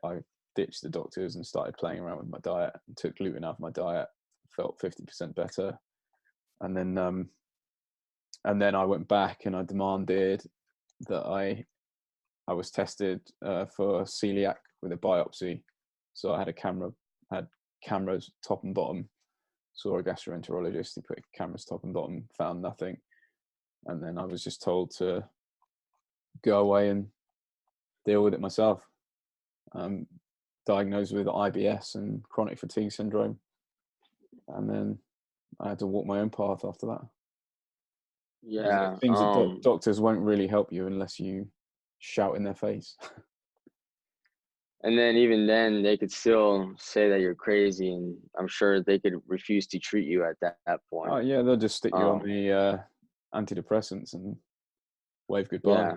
ditched the doctors and started playing around with my diet and took gluten out of my diet, felt 50% better. And then I went back and I demanded that I was tested for celiac with a biopsy. So I had cameras top and bottom, saw a gastroenterologist, he put cameras top and bottom, found nothing. And then I was just told to go away and deal with it myself. Diagnosed with IBS and chronic fatigue syndrome. And then I had to walk my own path after that. Yeah. It seems that doctors won't really help you unless you shout in their face. And then even then, they could still say that you're crazy, and I'm sure they could refuse to treat you at that point. Oh yeah, they'll just stick you on the antidepressants and wave goodbye. Yeah.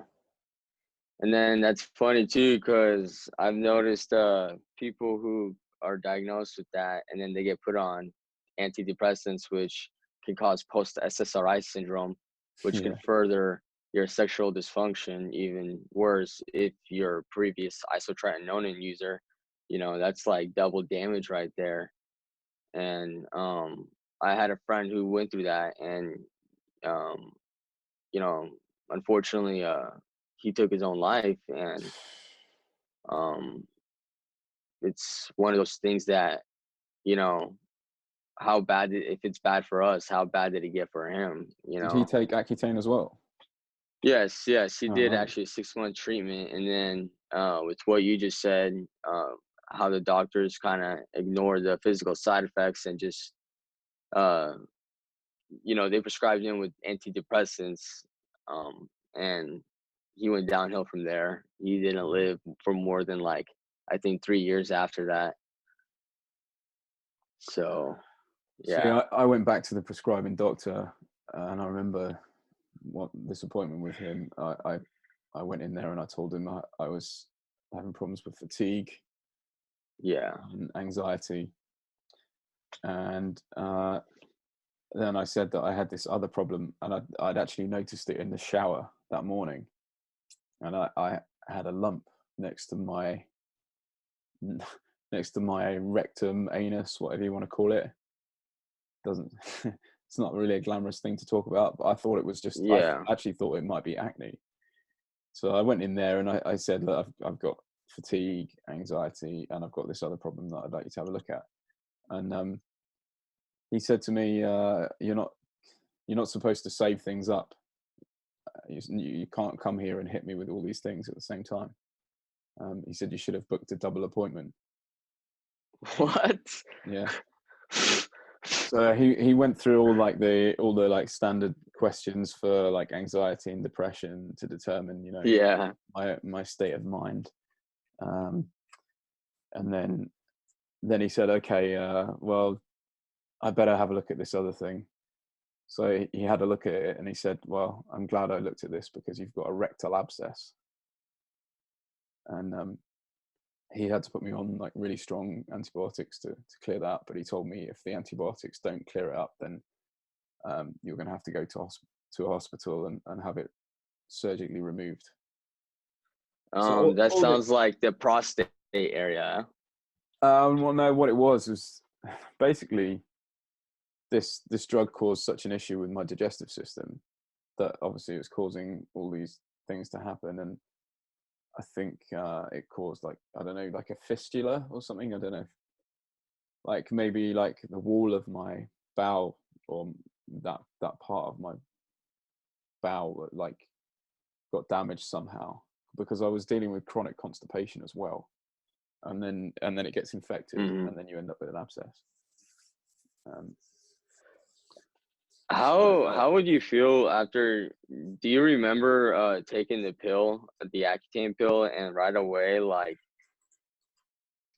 And then that's funny too, because I've noticed people who are diagnosed with that, and then they get put on antidepressants, which can cause post-SSRI syndrome, which can further your sexual dysfunction even worse if you're a previous isotretinoin user. You know, that's like double damage right there. And I had a friend who went through that, and you know, unfortunately, he took his own life. And it's one of those things that, you know, how bad, if it's bad for us, how bad did it get for him, you Did he know? take Accutane as well? Yes, he did Right. actually a 6-month treatment. And then with what you just said, how the doctors kind of ignore the physical side effects and just, you know, they prescribed him with antidepressants, and he went downhill from there. He didn't live for more than like, I think 3 years after that. So, See, yeah. I went back to the prescribing doctor, and I remember what this appointment with him. I went in there and I told him I was having problems with fatigue, Yeah. and anxiety, and then I said that I had this other problem, and I'd actually noticed it in the shower that morning, and I had a lump next to my rectum, anus, whatever you want to call it. Doesn't It's not really a glamorous thing to talk about, but I thought it was just, I Yeah. actually thought it might be acne. So I went in there and I said, look, I've got fatigue, anxiety, and I've got this other problem that I'd like you to have a look at. And he said to me, you're not supposed to save things up. You can't come here and hit me with all these things at the same time. He said you should have booked a double appointment. What? Yeah. So he went through all the like standard questions for like anxiety and depression to determine, you know, Yeah. my state of mind. And then he said, okay, well, I better have a look at this other thing. So he had a look at it and he said, well, I'm glad I looked at this because you've got a rectal abscess. And he had to put me on like really strong antibiotics to clear that. But he told me if the antibiotics don't clear it up, then you're going to have to go to a hospital and have it surgically removed. So That sounds like the prostate area. well, no, what it was basically this drug caused such an issue with my digestive system that obviously it was causing all these things to happen. And I think it caused like, I don't know, like a fistula or something. I don't know. Like maybe like the wall of my bowel or that part of my bowel like got damaged somehow because I was dealing with chronic constipation as well. And then it gets infected and then you end up with an abscess. How would you feel after? Do you remember taking the pill, the Accutane pill, and right away, like,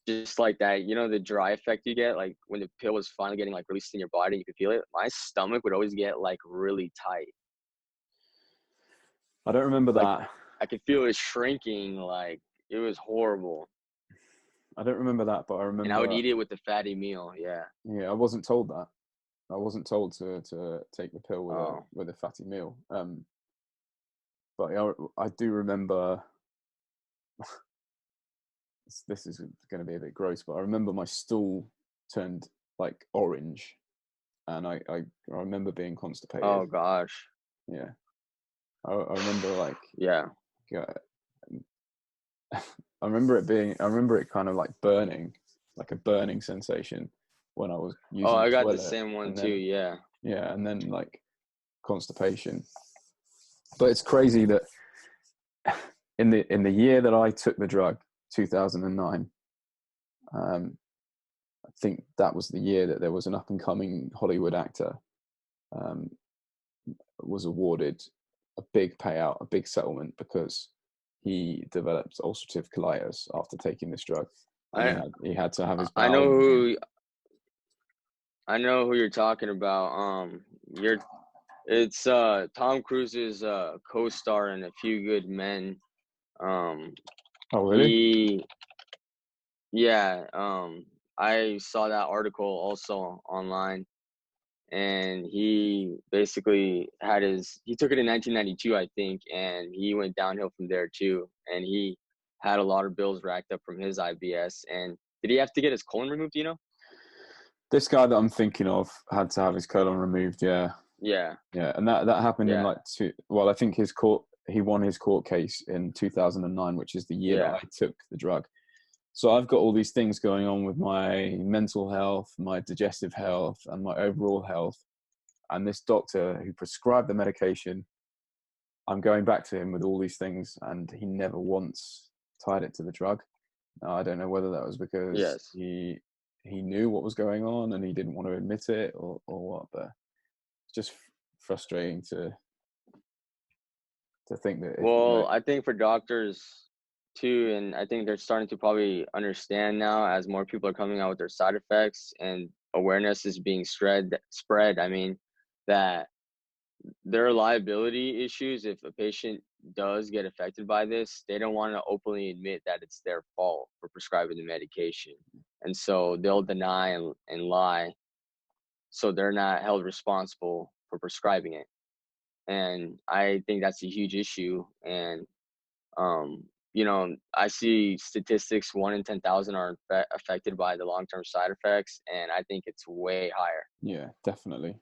just like that, you know, the dry effect you get, like when the pill was finally getting like released in your body, you could feel it. My stomach would always get like really tight. I don't remember Like that. I could feel it shrinking. Like it was horrible. I don't remember that, but I And I would remember. eat it with the fatty meal. Yeah. Yeah, I wasn't told that. I wasn't told to take the pill Oh. with a fatty meal. But I do remember. This is going to be a bit gross, but I remember my stool turned like orange, and I remember being constipated. Oh gosh. Yeah, I remember like Yeah. I remember it kind of like burning, like a burning sensation when I was using Oh, I the got the toilet, same one and too. then Yeah. yeah, and then like constipation, But it's crazy that in the year that I took the drug, 2009, I think that was the year that there was an up and coming Hollywood actor um, was awarded a big payout, a big settlement, because he developed ulcerative colitis after taking this drug. And I he had to have his I bowel know movement. who you're talking about. It's Tom Cruise's co-star in A Few Good Men. Oh, really? He Yeah, I saw that article also online, and he basically he took it in 1992, I think, and he went downhill from there too. And he had a lot of bills racked up from his IBS. And did he have to get his colon removed? Do you know? This guy that I'm thinking of had to have his colon removed. Yeah, Yeah, yeah, and that happened in yeah, like well, I think he won his court case in 2009, which is the year that yeah. I took the drug. So I've got all these things going on with my mental health, my digestive health, and my overall health. And this doctor who prescribed the medication, I'm going back to him with all these things, and he never once tied it to the drug. Now, I don't know whether that was because Yes. he knew what was going on and he didn't want to admit it, or what. But it's just frustrating to think that if you know. Well, I think for doctors too, and I think they're starting to probably understand now as more people are coming out with their side effects and awareness is being spread. I mean, that there are liability issues if a patient does get affected by this. They don't want to openly admit that it's their fault for prescribing the medication. And so they'll deny and lie so they're not held responsible for prescribing it. And I think that's a huge issue. And um, I see statistics 1 in 10,000 are affected by the long-term side effects, and I think it's way higher, Yeah, definitely.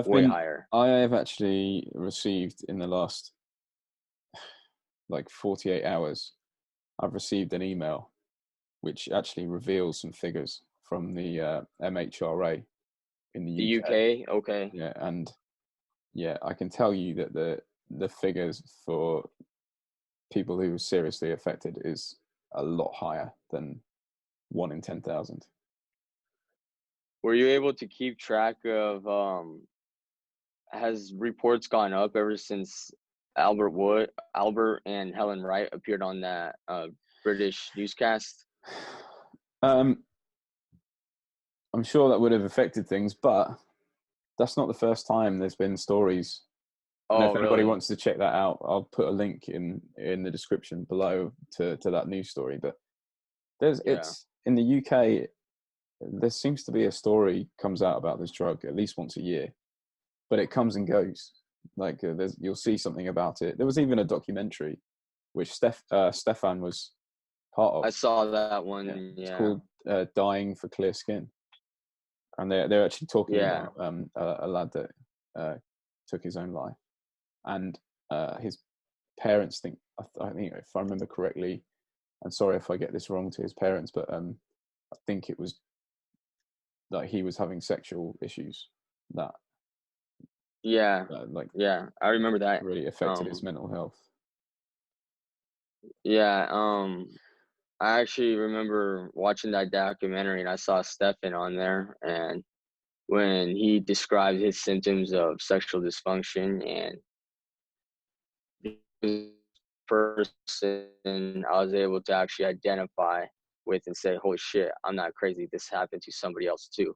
way higher. I have actually received in the last like 48 hours, I've received an email which actually reveals some figures from the MHRA in the The UK. UK, okay. Yeah, and yeah, I can tell you that the figures for people who are seriously affected is a lot higher than 1 in 10,000. Were you able to keep track of has reports gone up ever since Albert and Helen Wright appeared on that British newscast? Um, I'm sure that would have affected things, but that's not the first time there's been stories. And Oh, if anybody really? wants to check that out, I'll put a link in the description below to that news story. But Yeah. it's in the UK. There seems to be a story comes out about this drug at least once a year, but it comes and goes. Like you'll see something about it. There was even a documentary which Stefan was part of. I saw that Yeah, one. it's Yeah. called "Dying for Clear Skin," and they're actually talking Yeah. about a lad that took his own life, and his parents think I think if I remember correctly, and sorry if I get this wrong to his parents, but I think it was that he was having sexual issues that Yeah. like Yeah. I remember that. really affected his Um, mental health. yeah. I actually remember watching that documentary and I saw Stefan on there, and when he described his symptoms of sexual dysfunction, and the person I was able to actually identify with and say, holy shit, I'm not crazy. This happened to somebody else too.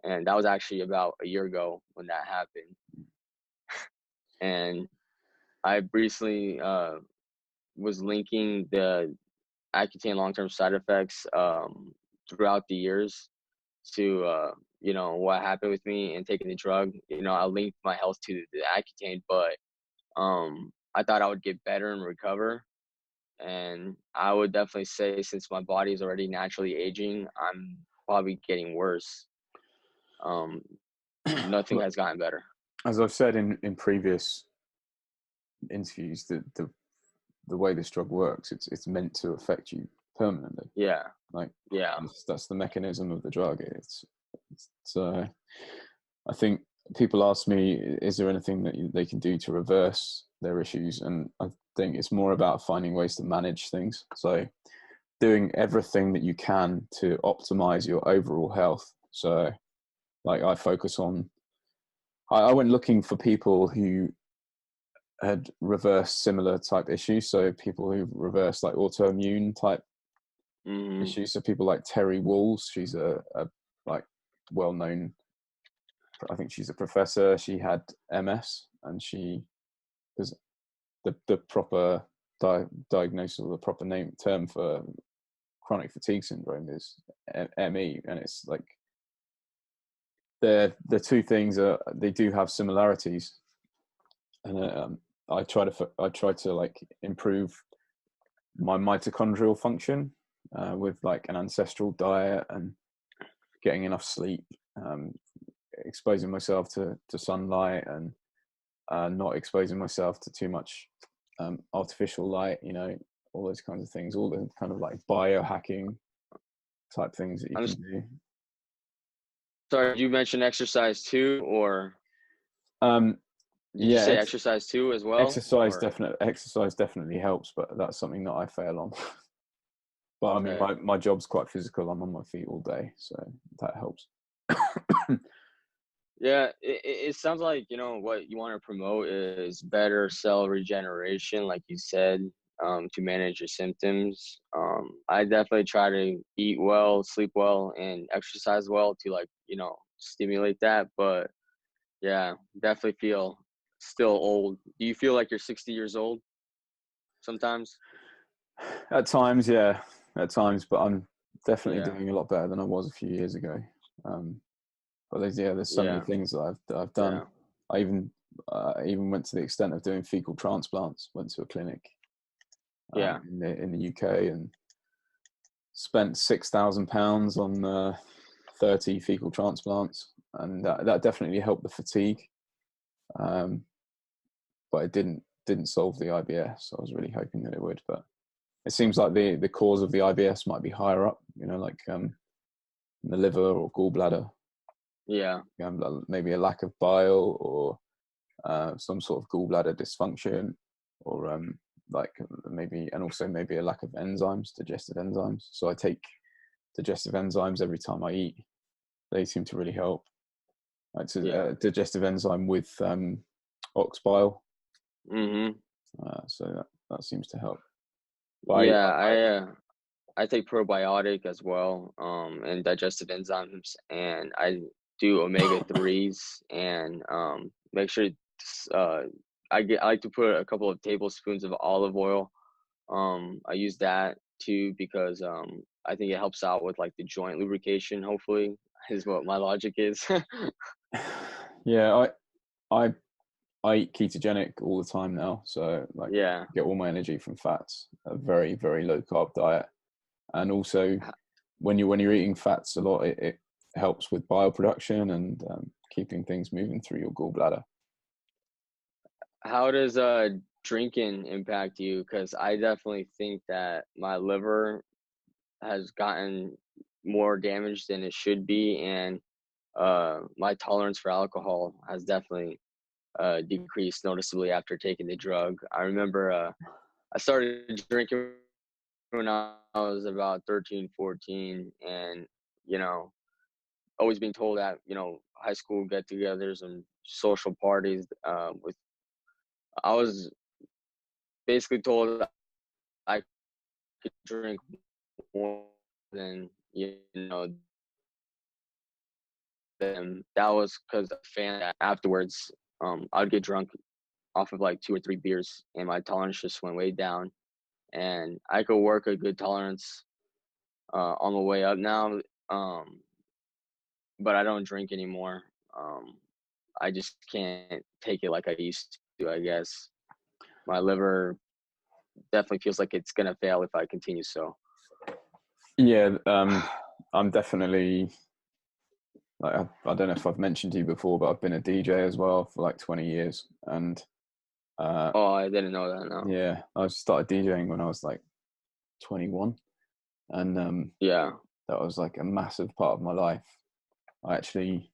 And that was actually about a year ago when that happened. And I recently was linking the Accutane long-term side effects throughout the years to what happened with me and taking the drug. I linked my health to the Accutane, but I thought I would get better and recover. And I would definitely say, since my body is already naturally aging, I'm probably getting worse. Um, Nothing Look, has gotten better. as I've said in previous interviews, the way this drug works, it's meant to affect you permanently. Yeah, Like yeah, that's the mechanism of the drug. It's I think people ask me, is there anything that they can do to reverse their issues? And I think it's more about finding ways to manage things. So doing everything that you can to optimize your overall health. So like I focus on, I went looking for people who had reversed similar type issues. So people who reversed like autoimmune type issues. So people like Terry Walls, she's a like well-known, I think she's a professor. She had MS, and she was the proper diagnosis, or the proper term for chronic fatigue syndrome is ME, and it's like the two things they do have similarities, and I try to like improve my mitochondrial function with like an ancestral diet and getting enough sleep, exposing myself to sunlight, and not exposing myself to too much artificial light, all those kinds of things, all the kind of like biohacking type things that you can do. Sorry, you mentioned exercise too, or did you say exercise too as well? Exercise definitely helps, but that's something that I fail on. But I mean, my job's quite physical. I'm on my feet all day, so that helps. Yeah, it sounds like, what you want to promote is better cell regeneration, like you said, to manage your symptoms. I definitely try to eat well, sleep well, and exercise well to stimulate that. But yeah, definitely feel still old. Do you feel like you're 60 years old sometimes? At times, yeah. At times, but I'm definitely doing a lot better than I was a few years ago. But there's so many things that I've done. Yeah. I even went to the extent of doing fecal transplants. Went to a clinic in the UK and spent £6,000 on 30 fecal transplants, and that definitely helped the fatigue. But it didn't solve the IBS. I was really hoping that it would, but it seems like the cause of the IBS might be higher up, like the liver or gallbladder. Yeah. Maybe a lack of bile, or some sort of gallbladder dysfunction, or maybe a lack of enzymes, digestive enzymes. So I take digestive enzymes every time I eat. They seem to really help. It's a digestive enzyme with ox bile. So that seems to help. But I take probiotic as well, and digestive enzymes, and I do omega-3s, and make sure I like to put a couple of tablespoons of olive oil. I use that too because I think it helps out with like the joint lubrication, hopefully, is what my logic is. Yeah, I eat ketogenic all the time now, so get all my energy from fats. A very, very low carb diet, and also when you're eating fats a lot, it helps with bile production and keeping things moving through your gallbladder. How does drinking impact you? Because I definitely think that my liver has gotten more damaged than it should be, and my tolerance for alcohol has definitely decreased noticeably after taking the drug. I remember I started drinking when I was about 13, 14, and always being told at high school get-togethers and social parties I was basically told I could drink more than them. That was because afterwards I'd get drunk off of like 2 or 3 beers, and my tolerance just went way down, and I could work a good tolerance on the way up now, but I don't drink anymore. I just can't take it like I used to, I guess. My liver definitely feels like it's gonna fail if I continue so. Yeah, I'm definitely, I don't know if I've mentioned to you before, but I've been a DJ as well for like 20 years. And I didn't know that. No. Yeah, I started DJing when I was like 21, and that was like a massive part of my life. I actually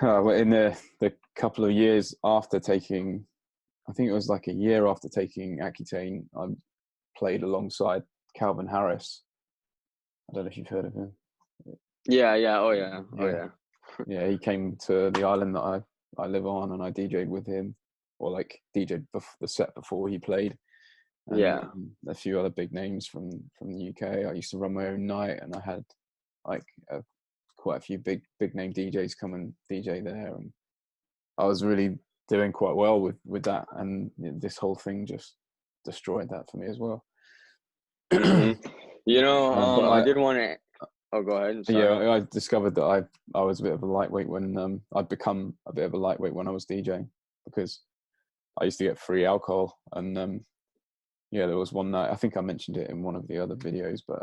In the couple of years after taking, I think it was like a year after taking Accutane, I played alongside Calvin Harris. I don't know if you've heard of him. Yeah, yeah, oh yeah, oh Yeah. yeah. Yeah, he came to the island that I live on, and I DJ'd with him, or like DJ'd the set before he played, and Yeah. a few other big names from the UK. I used to run my own night, and I had like quite a few big name DJs come and DJ there, and I was really doing quite well with that, and this whole thing just destroyed that for me as well. You know, But I did want to. Oh, go ahead. Sorry. yeah, I discovered that I was a bit of a lightweight when I'd become a bit of a lightweight when I was DJing, because I used to get free alcohol, and yeah, there was one night, I think I mentioned it in one of the other videos, but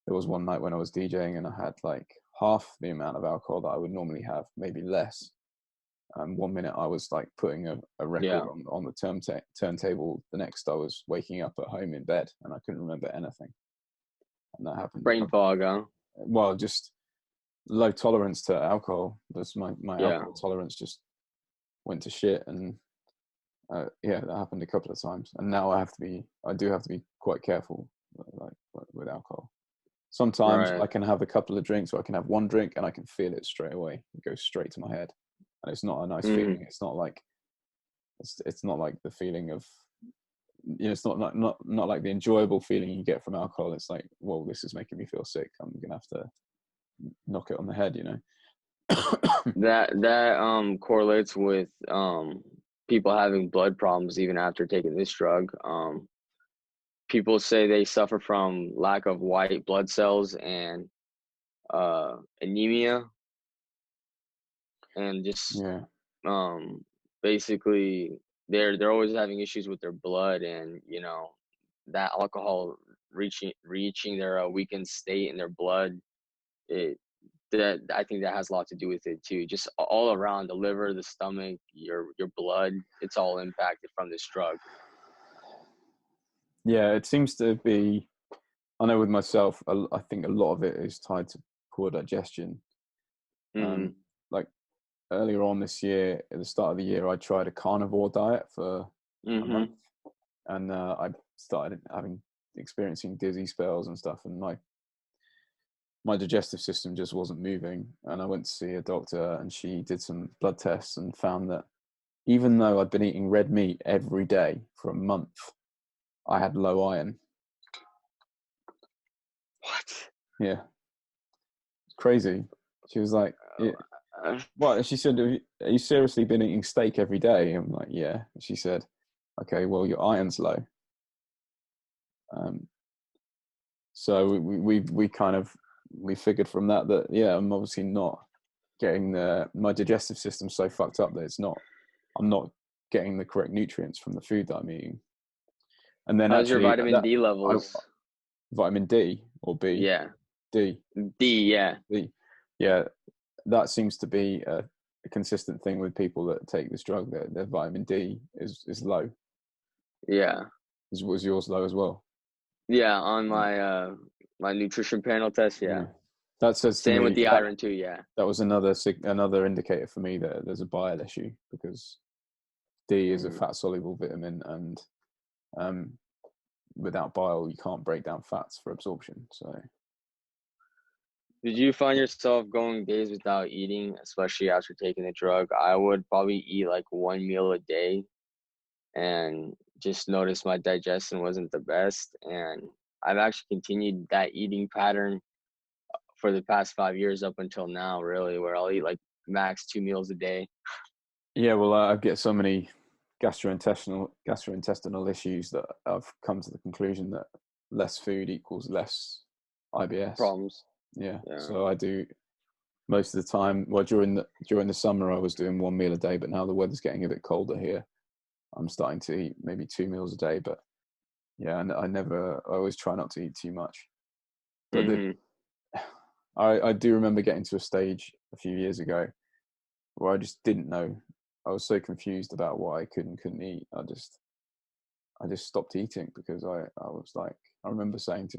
there was one night when I was DJing and I had like half the amount of alcohol that I would normally have, maybe less. 1 minute I was like putting a record on the turntable. The next I was waking up at home in bed and I couldn't remember anything. And that happened. Brain fog, huh? Well, just low tolerance to alcohol. That's my alcohol tolerance just went to shit, and yeah, that happened a couple of times. And now I do have to be quite careful, like with alcohol. Sometimes Right. I can have a couple of drinks, or I can have one drink and I can feel it straight away. It goes straight to my head, and it's not a nice feeling. It's not like it's not like the feeling of, you know, it's not like the enjoyable feeling you get from alcohol. It's like, well, this is making me feel sick. I'm gonna have to knock it on the head, you know. That correlates with people having blood problems even after taking this drug. People say they suffer from lack of white blood cells and anemia, and just Yeah. basically they're always having issues with their blood, and you know that alcohol reaching their weakened state in their blood, it that I think that has a lot to do with it too. Just all around, the liver, the stomach, your blood, it's all impacted from this drug. Yeah, it seems to be. I know with myself, I think a lot of it is tied to poor digestion. Like earlier on this year, at the start of the year, I tried a carnivore diet for a month, and I started experiencing dizzy spells and stuff, and my digestive system just wasn't moving. And I went to see a doctor, and she did some blood tests and found that even though I'd been eating red meat every day for a month, I had low iron. What? Yeah, it's crazy. She was like, "What?" She said, "Are you seriously been eating steak every day?" I'm like, "Yeah." She said, "Okay, well, your iron's low." So we kind of figured from that yeah, I'm obviously not getting my digestive system so fucked up that I'm not getting the correct nutrients from the food that I'm eating. And then How's your actually vitamin D levels? Vitamin D or B? Yeah. D. Yeah. D. Yeah, that seems to be a consistent thing with people that take this drug. Their vitamin D is low. Yeah. Was yours low as well? Yeah, on my my nutrition panel test, Yeah. yeah. That says to Same me with the iron too, yeah. that was another indicator for me that there's a bile issue, because D is a fat soluble vitamin, and without bile you can't break down fats for absorption. So Did you find yourself going days without eating, especially after taking the drug? I would probably eat like one meal a day, and just noticed my digestion wasn't the best. And I've actually continued that eating pattern for the past 5 years up until now, really, where I'll eat like max 2 meals a day. yeah, well, I get so many gastrointestinal issues that I've come to the conclusion that less food equals less IBS. Problems. Yeah. Yeah. So I do most of the time. Well, during the summer I was doing one meal a day, but now the weather's getting a bit colder here. I'm starting to eat maybe 2 meals a day, but yeah, and I always try not to eat too much. But I do remember getting to a stage a few years ago where I just didn't know. I was so confused about what I could and couldn't eat. I just stopped eating, because I was like, I remember saying to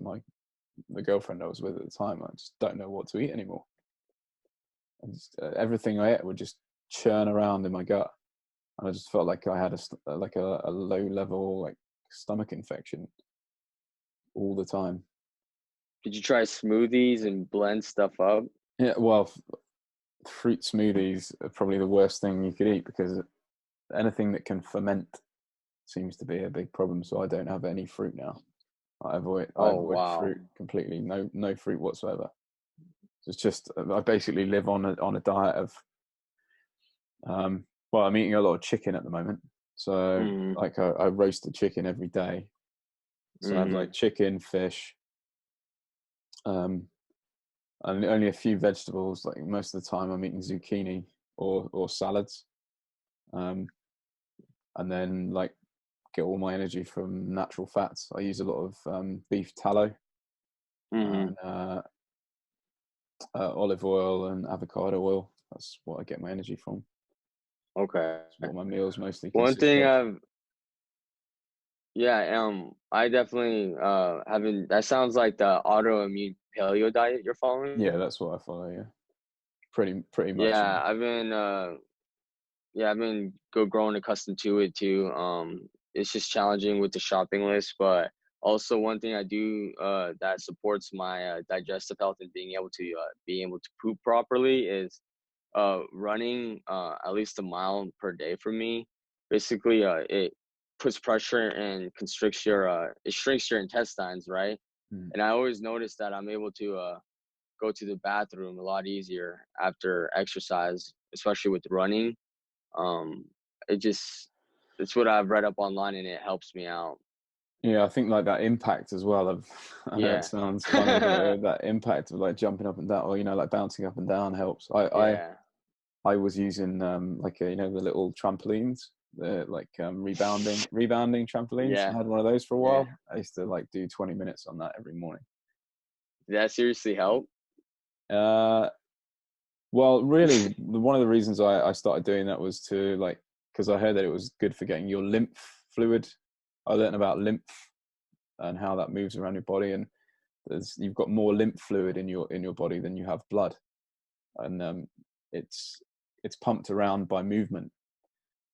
the girlfriend I was with at the time, I just don't know what to eat anymore. And just, everything I ate would just churn around in my gut, and I just felt like I had a low level like stomach infection all the time. Did you try smoothies and blend stuff up? Yeah, well, fruit smoothies are probably the worst thing you could eat, because anything that can ferment seems to be a big problem. So I don't have any fruit now. I avoid Oh, wow. fruit completely. No fruit whatsoever. It's just, I basically live on a diet of well, I'm eating a lot of chicken at the moment. So Mm-hmm. like I roast the chicken every day. So I have Mm-hmm. like chicken, fish, and only a few vegetables. Like most of the time I'm eating zucchini or salads. And then like get all my energy from natural fats. I use a lot of beef tallow Mm-hmm. and olive oil and avocado oil. That's what I get my energy from. Okay. That's what my meals mostly One consist thing of. I definitely haven't. That sounds like the autoimmune paleo diet you're following. Yeah, that's what I follow. Yeah, pretty much. Yeah, I've been growing accustomed to it too. It's just challenging with the shopping list, but also one thing I do that supports my digestive health and being able to poop properly is running at least a mile per day for me. Basically, it puts pressure and constricts it shrinks your intestines, right? Mm. And I always notice that I'm able to go to the bathroom a lot easier after exercise, especially with running. Um, it just it's what I've read up online, and it helps me out. Yeah, I think like that impact as well of, I know it Yeah. sounds funny, but that impact of like jumping up and down, or like bouncing up and down helps. Yeah. I was using like the little trampolines, the like rebounding trampolines. Yeah. I had one of those for a Yeah. while. I used to like do 20 minutes on that every morning. Did that seriously help? Uh, well, really, one of the reasons I started doing that was to like, because I heard that it was good for getting your lymph fluid. I learned about lymph and how that moves around your body, and you've got more lymph fluid in your body than you have blood, and it's pumped around by movement.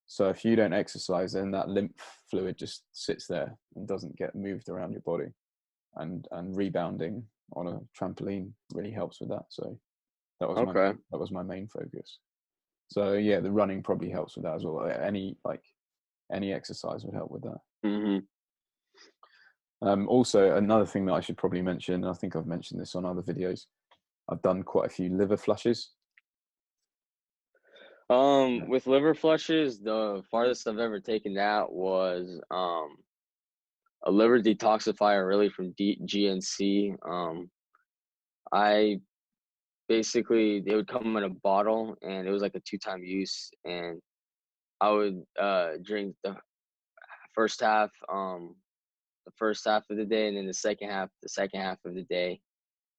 So if you don't exercise, then that lymph fluid just sits there and doesn't get moved around your body, and rebounding on a trampoline really helps with that. So that was Okay. my main focus. So yeah, the running probably helps with that as well. Any exercise would help with that. Mm-hmm. Also, another thing that I should probably mention, I think I've mentioned this on other videos, I've done quite a few liver flushes. With liver flushes, the farthest I've ever taken that was a liver detoxifier, really from GNC. I basically they would come in a bottle, and it was like a 2-time use, and I would drink first half, the first half of the day, and then the second half of the day.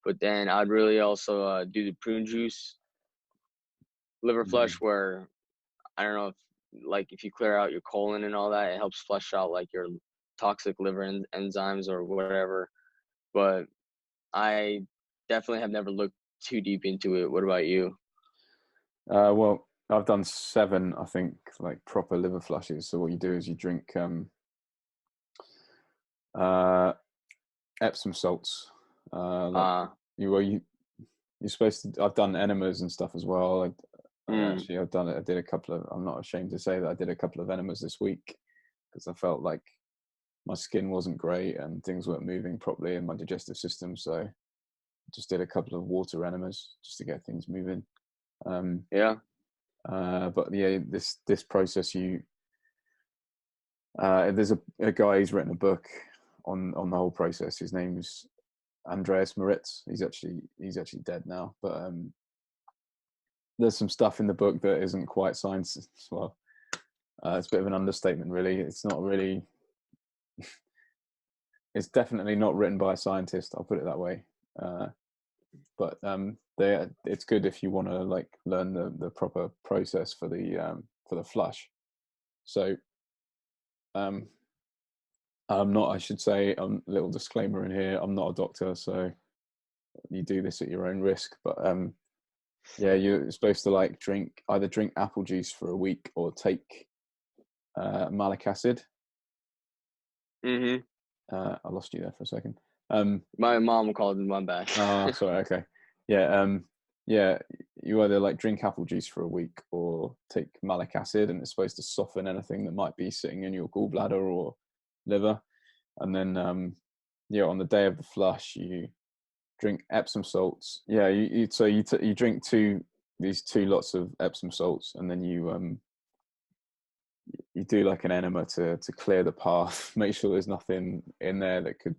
But then I'd really also do the prune juice liver flush, Mm. where I don't know if you clear out your colon and all that, it helps flush out like your toxic liver enzymes or whatever. But I definitely have never looked too deep into it. What about you? Well, I've done 7, I think, like proper liver flushes. So what you do is you drink uh, Epsom salts. Like Uh, you're supposed to. I've done enemas and stuff as well. mm, Actually, I've done it. I did a couple of. I'm not ashamed to say that I did a couple of enemas this week, because I felt like my skin wasn't great and things weren't moving properly in my digestive system. So I just did a couple of water enemas just to get things moving. yeah. But yeah, this process, there's a guy who's written a book on the whole process. His name's Andreas Moritz. He's actually dead now, but there's some stuff in the book that isn't quite science as well. It's a bit of an understatement, really. It's not really. It's definitely not written by a scientist. I'll put it that way. But it's good if you want to like learn the proper process for the flush. So I'm not. I should say a little disclaimer in here. I'm not a doctor, so you do this at your own risk. But Yeah, you're supposed to like either drink apple juice for a week or take malic acid. Mm-hmm. I lost you there for a second. My mom called me, my bad. Oh, sorry. Okay. Yeah. Yeah. You either like drink apple juice for a week or take malic acid, and it's supposed to soften anything that might be sitting in your gallbladder or liver. And then, yeah, on the day of the flush, you drink Epsom salts. Yeah. You drink these two lots of Epsom salts, and then you do like an enema to clear the path, make sure there's nothing in there that could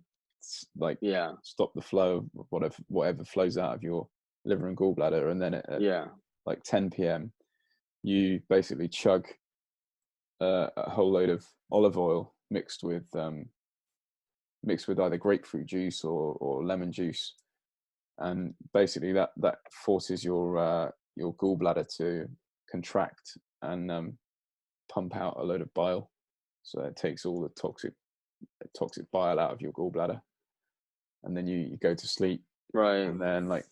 like Yeah. stop the flow of whatever flows out of your liver and gallbladder. And then at Yeah. like 10 p.m. you basically chug a whole load of olive oil mixed with either grapefruit juice or lemon juice, and basically that forces your gallbladder to contract and pump out a load of bile, so it takes all the toxic bile out of your gallbladder, and then you go to sleep. Right. And then like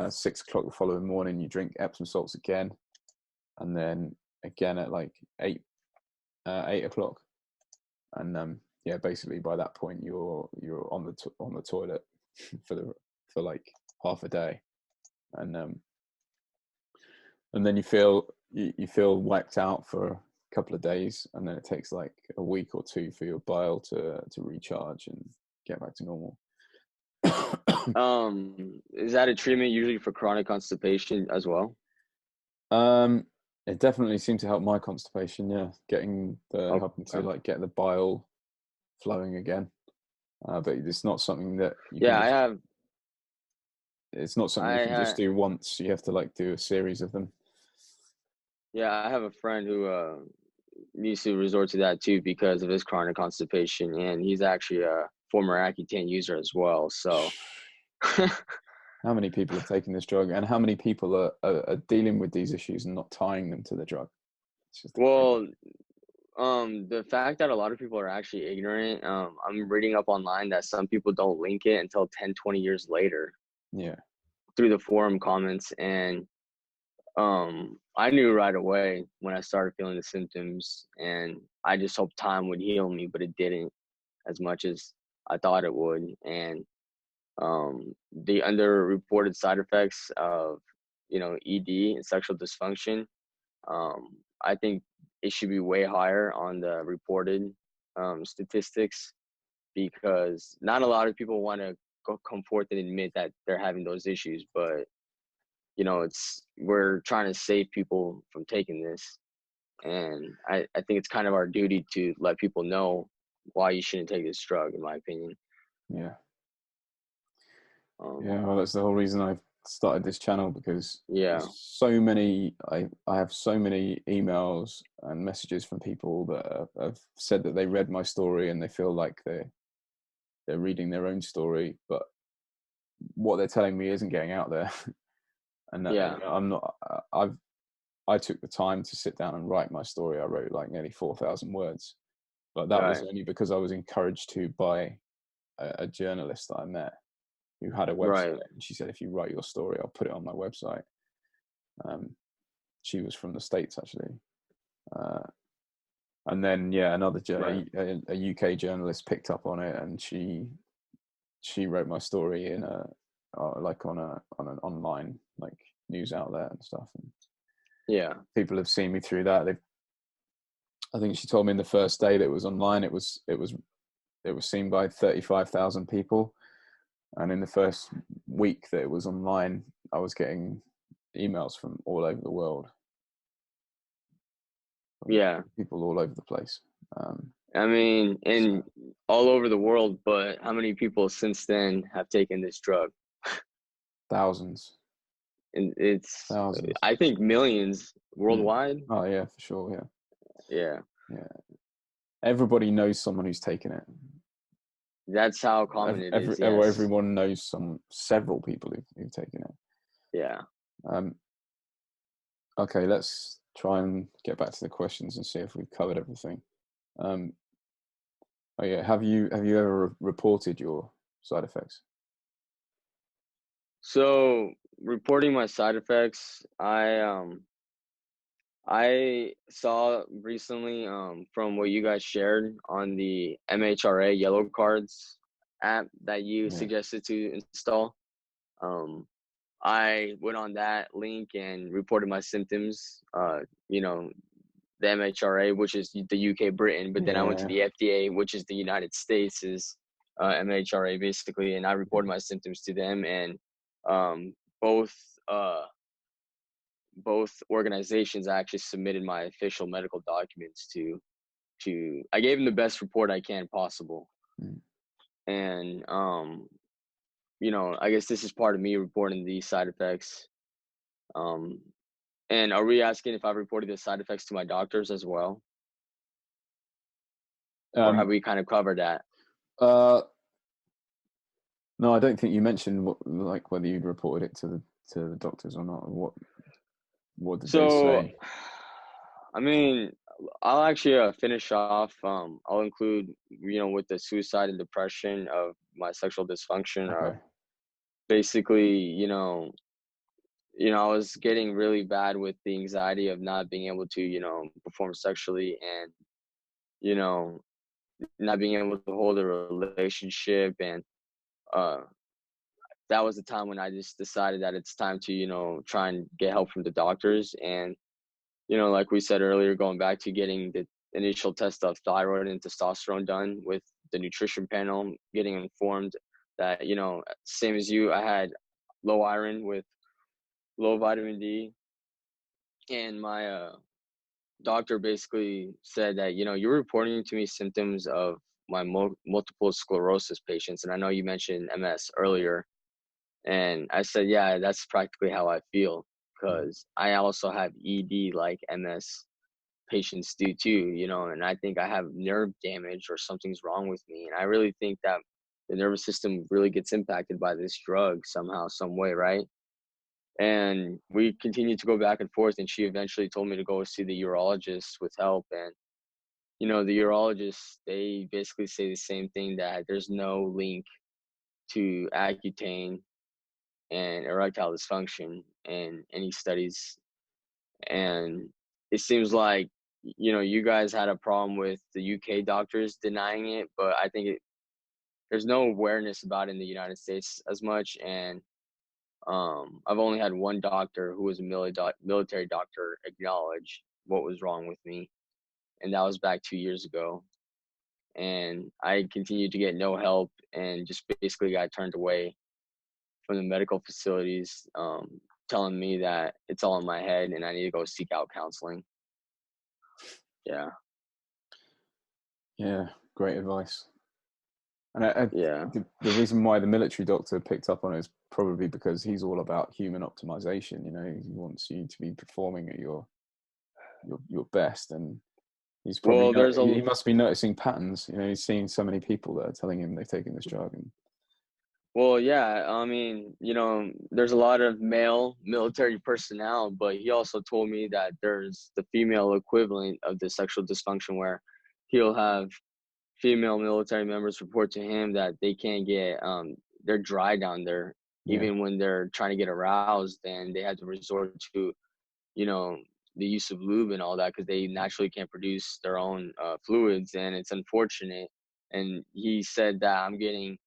6 o'clock the following morning you drink Epsom salts again, and then again at like 8 o'clock, and yeah, basically by that point you're on the toilet for like half a day, and then you feel wiped out for a couple of days, and then it takes like a week or two for your bile to recharge and get back to normal. Is that a treatment usually for chronic constipation as well? It definitely seemed to help my constipation. Yeah, helping to Okay. like get the bile flowing again. But it's not something that you can Yeah, just. It's not something I you can just had do once. You have to like do a series of them. yeah, I have a friend who needs to resort to that too because of his chronic constipation, and he's actually a former Accutane user as well. So How many people have taken this drug, and how many people are dealing with these issues and not tying them to the drug? It's just crazy. well, the fact that a lot of people are actually ignorant, I'm reading up online that some people don't link it until 10, 20 years later Yeah, through the forum comments. And I knew right away when I started feeling the symptoms, and I just hoped time would heal me, but it didn't as much as I thought it would. And the underreported side effects of, ED and sexual dysfunction, I think it should be way higher on the reported statistics, because not a lot of people want to come forth and admit that they're having those issues. But we're trying to save people from taking this, and I think it's kind of our duty to let people know why you shouldn't take this drug, in my opinion. yeah, Um, yeah. Well, that's the whole reason I've started this channel, because yeah, there's so many. I have so many emails and messages from people that have said that they read my story and they feel like they're reading their own story, but what they're telling me isn't getting out there. And yeah, I'm not. I took the time to sit down and write my story. I wrote like nearly 4,000 words, but that was right, only because I was encouraged to by a journalist that I met who had a right, website, and she said, "If you write your story, I'll put it on my website." She was from the States actually, uh, and then yeah, right. a UK journalist picked up on it, and she wrote my story in like on an online like news outlet and stuff. And Yeah, people have seen me through that. I think she told me in the first day that it was online, it was seen by 35,000 people, and in the first week that it was online, I was getting emails from all over the world, from yeah. people all over the place. I mean, So and all over the world, but how many people since then have taken this drug? thousands, And it's, thousands. I think, millions Mm. worldwide. Oh yeah, for sure. Yeah, Yeah, yeah. Everybody knows someone who's taken it. that's how common it is. Yes. Everyone knows several people who've taken it. Yeah. Um, okay, let's try and get back to the questions and see if we've covered everything. Um, oh yeah, have you ever reported your side effects? So reporting my side effects, I saw recently from what you guys shared on the MHRA yellow cards app that you Yeah. suggested to install. I went on that link and reported my symptoms. You know, the MHRA, which is the UK, Britain, but then I went to Yeah. the FDA, which is the United States, is MHRA basically, and I reported my symptoms to them, and um, both both organizations actually submitted my official medical documents to. I gave them the best report I can possible, Mm. and you know, I guess this is part of me reporting these side effects. Um, and are we asking if I've reported the side effects to my doctors as well, or have Um, we kind of covered that? no, I don't think you mentioned like whether you'd reported it to the doctors or not. What did they So, say? I mean, I'll actually finish off. I'll include, you know, with the suicide and depression of my sexual dysfunction of Okay. basically, I was getting really bad with the anxiety of not being able to, perform sexually and, you know, not being able to hold a relationship. And uh, that was the time when I just decided that it's time to, try and get help from the doctors. And, like we said earlier, going back to getting the initial test of thyroid and testosterone done with the nutrition panel, getting informed that, same as you, I had low iron with low vitamin D. And my doctor basically said that, you're reporting to me symptoms of my multiple sclerosis patients. And I know you mentioned MS earlier. And I said, yeah, that's practically how I feel, Mm. because I also have ED like MS patients do too, and I think I have nerve damage or something's wrong with me. And I really think that the nervous system really gets impacted by this drug somehow, some way, right? And we continued to go back and forth, and she eventually told me to go see the urologist with help. And the urologists, they basically say the same thing, that there's no link to Accutane and erectile dysfunction in any studies. And it seems like, you guys had a problem with the UK doctors denying it, but I think there's no awareness about it in the United States as much. And I've only had one doctor who was a military doctor acknowledge what was wrong with me, and that was back 2 years ago. And I continued to get no help, and just basically got turned away from the medical facilities, telling me that it's all in my head and I need to go seek out counseling. Yeah. Yeah, great advice. And Yeah. the reason why the military doctor picked up on it is probably because he's all about human optimization. He wants you to be performing at your best, and he's probably Well, there's a he must be noticing patterns. He's seeing so many people that are telling him they've taken this drug, and Well, yeah, I mean, there's a lot of male military personnel, but he also told me that there's the female equivalent of the sexual dysfunction, where he'll have female military members report to him that they can't get, they're dry down there, yeah, even when they're trying to get aroused, and they have to resort to, you know, the use of lube and all that, because they naturally can't produce their own fluids, and it's unfortunate. And he said that I'm getting,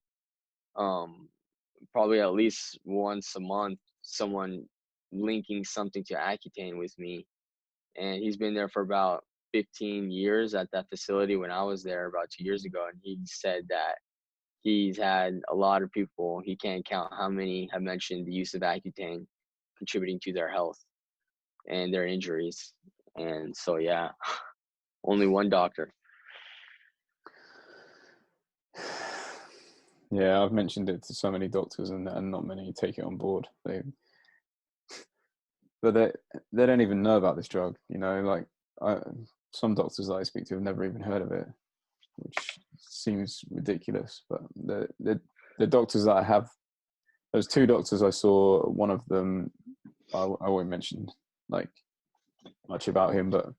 um, probably at least once a month, someone linking something to Accutane with me. And he's been there for about 15 years at that facility when I was there about 2 years ago. And he said that he's had a lot of people, he can't count how many have mentioned the use of Accutane contributing to their health and their injuries. And so, yeah, only one doctor. yeah. I've mentioned it to so many doctors, and not many take it on board. But they don't even know about this drug. Like some doctors that I speak to have never even heard of it, which seems ridiculous. But the doctors that I have, there's two doctors I saw. One of them, I won't mention like much about him, but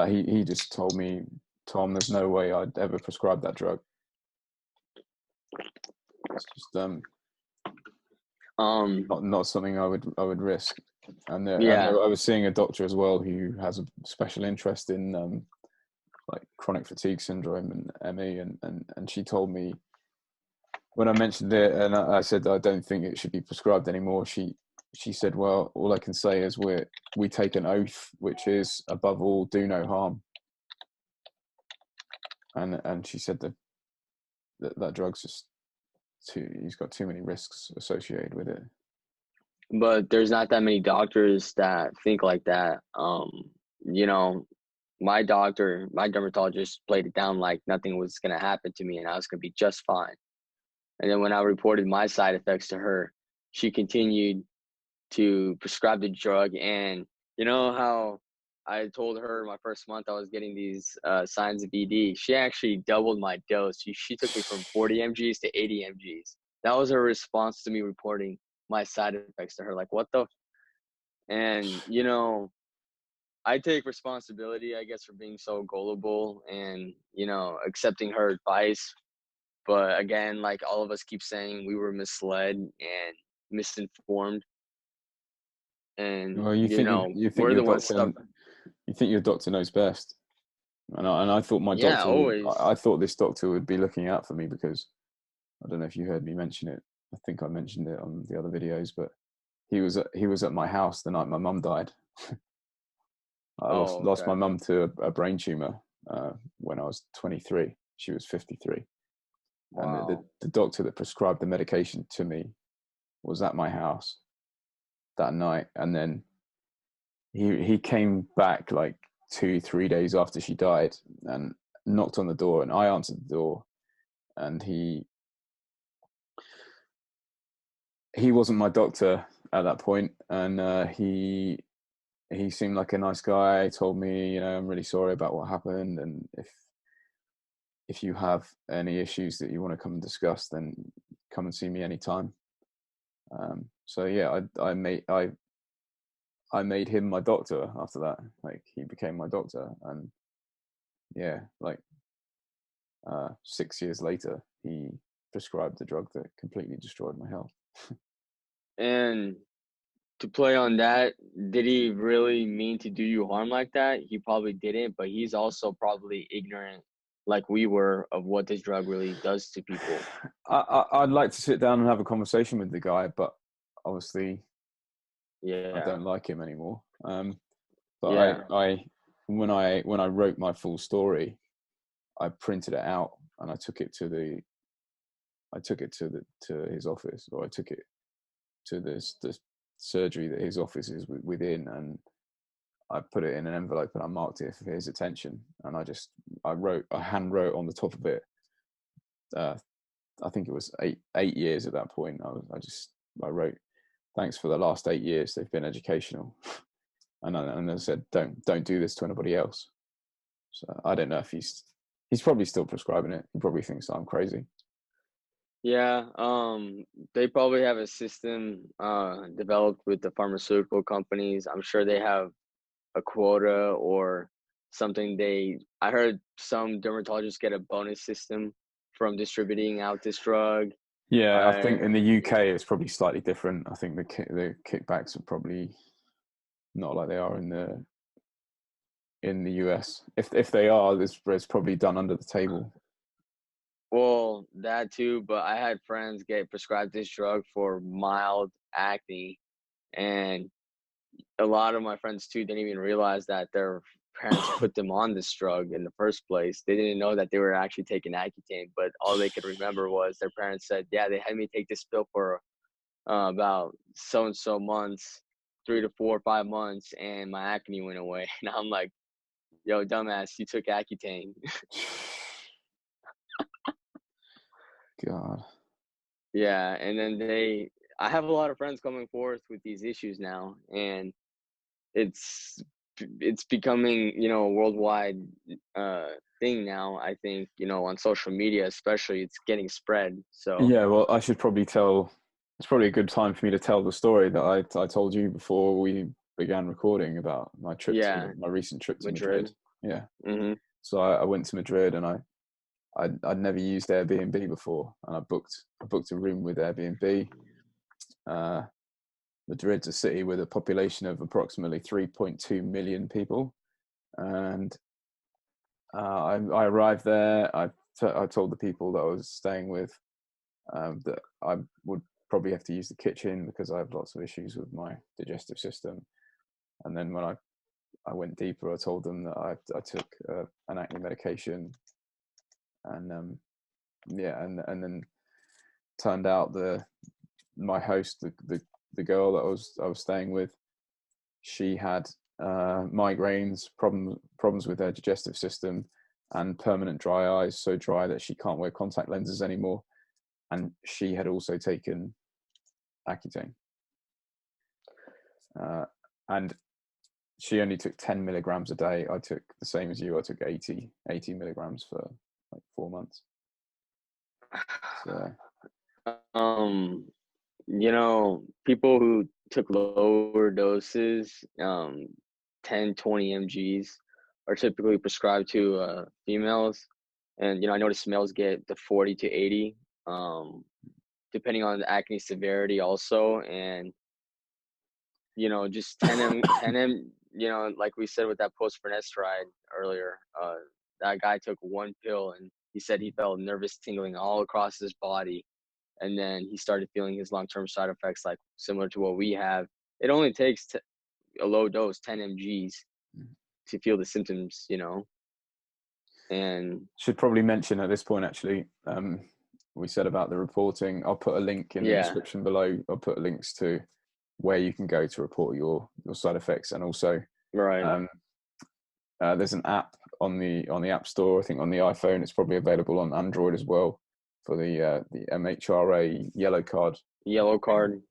he just told me, Tom, there's no way I'd ever prescribe that drug. It's just not something I would risk. And Yeah. I was seeing a doctor as well who has a special interest in like chronic fatigue syndrome and ME, and she told me when I mentioned it, and I said I don't think it should be prescribed anymore. She said, well, all I can say is we take an oath, which is above all, do no harm. And she said that drug's just he's got too many risks associated with it. But there's not that many doctors that think like that. You know, my dermatologist played it down like nothing was going to happen to me and I was going to be just fine. And then when I reported my side effects to her, she continued to prescribe the drug. And you know how I told her my first month I was getting these signs of ED? She actually doubled my dose. She took me from 40 mgs to 80 mgs. That was her response to me reporting my side effects to her. Like, what the? And, you know, I take responsibility, I guess, for being so gullible and, you know, accepting her advice. But again, like all of us keep saying, we were misled and misinformed. And, Well, you know, you think we're your the ones doctor stuck. you think your doctor knows best, and I thought my Yeah, doctor would. always. I thought this doctor would be looking out for me because I don't know if you heard me mention it. I think I mentioned it on the other videos, but he was at my house the night my mum died. I Oh, lost my okay. mum to a brain tumor when I was 23. She was 53, and Wow. the doctor that prescribed the medication to me was at my house that night, and then he came back like 2-3 days after she died and knocked on the door, and I answered the door, and he wasn't my doctor at that point, and he seemed like a nice guy. He told me, you know, I'm really sorry about what happened, and if you have any issues that you want to come and discuss, then come and see me anytime. So yeah, I made him my doctor after that. Like, he became my doctor, and yeah, like 6 years later, he prescribed the drug that completely destroyed my health. And to play on that, did he really mean to do you harm like that? He probably didn't, but he's also probably ignorant, like we were, of what this drug really does to people. I'd like to sit down and have a conversation with the guy, but obviously I Yeah. don't like him anymore. But Yeah. when I wrote my full story, I printed it out and I took it to his office, or I took it to the surgery that his office is within, and I put it in an envelope and I marked it for his attention. And I hand wrote on the top of it. I think it was eight years at that point. I wrote, thanks for the last 8 years. They've been educational. And I said, don't do this to anybody else. So I don't know if he's probably still prescribing it. He probably thinks I'm crazy. Yeah. They probably have a system developed with the pharmaceutical companies. I'm sure they have a quota or something. I heard some dermatologists get a bonus system from distributing out this drug. Yeah, I think I in the UK it's probably slightly different. I think the kickbacks are probably not like they are in the US. If they are, it's probably done under the table. Well, that too, but I had friends get prescribed this drug for mild acne, and a lot of my friends too didn't even realize that their parents put them on this drug in the first place. They didn't know that they were actually taking Accutane, but all they could remember was their parents said, "Yeah, they had me take this pill for about so and so months, 3 to 4 or 5 months, and my acne went away." And I'm like, "Yo, dumbass, you took Accutane." God. Yeah, and then I have a lot of friends coming forth with these issues now, and it's it's becoming, you know, a worldwide thing now. I think, you know, on social media especially, it's getting spread. So Yeah, well, I should probably tell. It's probably a good time for me to tell the story that I told you before we began recording about yeah, my recent trip to Madrid. Madrid. Yeah, Mm-hmm. so I went to Madrid, and I'd never used Airbnb before, and I booked a room with Airbnb, Madrid's a city with a population of approximately 3.2 million people, and I arrived there. I told the people that I was staying with that I would probably have to use the kitchen because I have lots of issues with my digestive system. And then when I went deeper, I told them that I took an acne medication, and and then turned out my host, the girl that I was staying with, she had migraines, problems with her digestive system, and permanent dry eyes, so dry that she can't wear contact lenses anymore. And she had also taken Accutane, and she only took 10 milligrams a day. I took the same as you. I took 80 milligrams for like 4 months. So, you know, people who took lower doses, 10, 20 mgs, are typically prescribed to females. And, you know, I noticed males get the 40 to 80, depending on the acne severity also. And, you know, just 10 you know, like we said with that post-finasteride earlier, that guy took one pill and he said he felt nervous tingling all across his body. And then he started feeling his long-term side effects, like similar to what we have. It only takes a low dose, 10 mgs, to feel the symptoms, you know. And should probably mention at this point, actually, we said about the reporting. I'll put a link in the description below. I'll put links to where you can go to report your side effects, and also there's an app on the App Store. I think on the iPhone, it's probably available on Android as well, for the MHRA yellow card.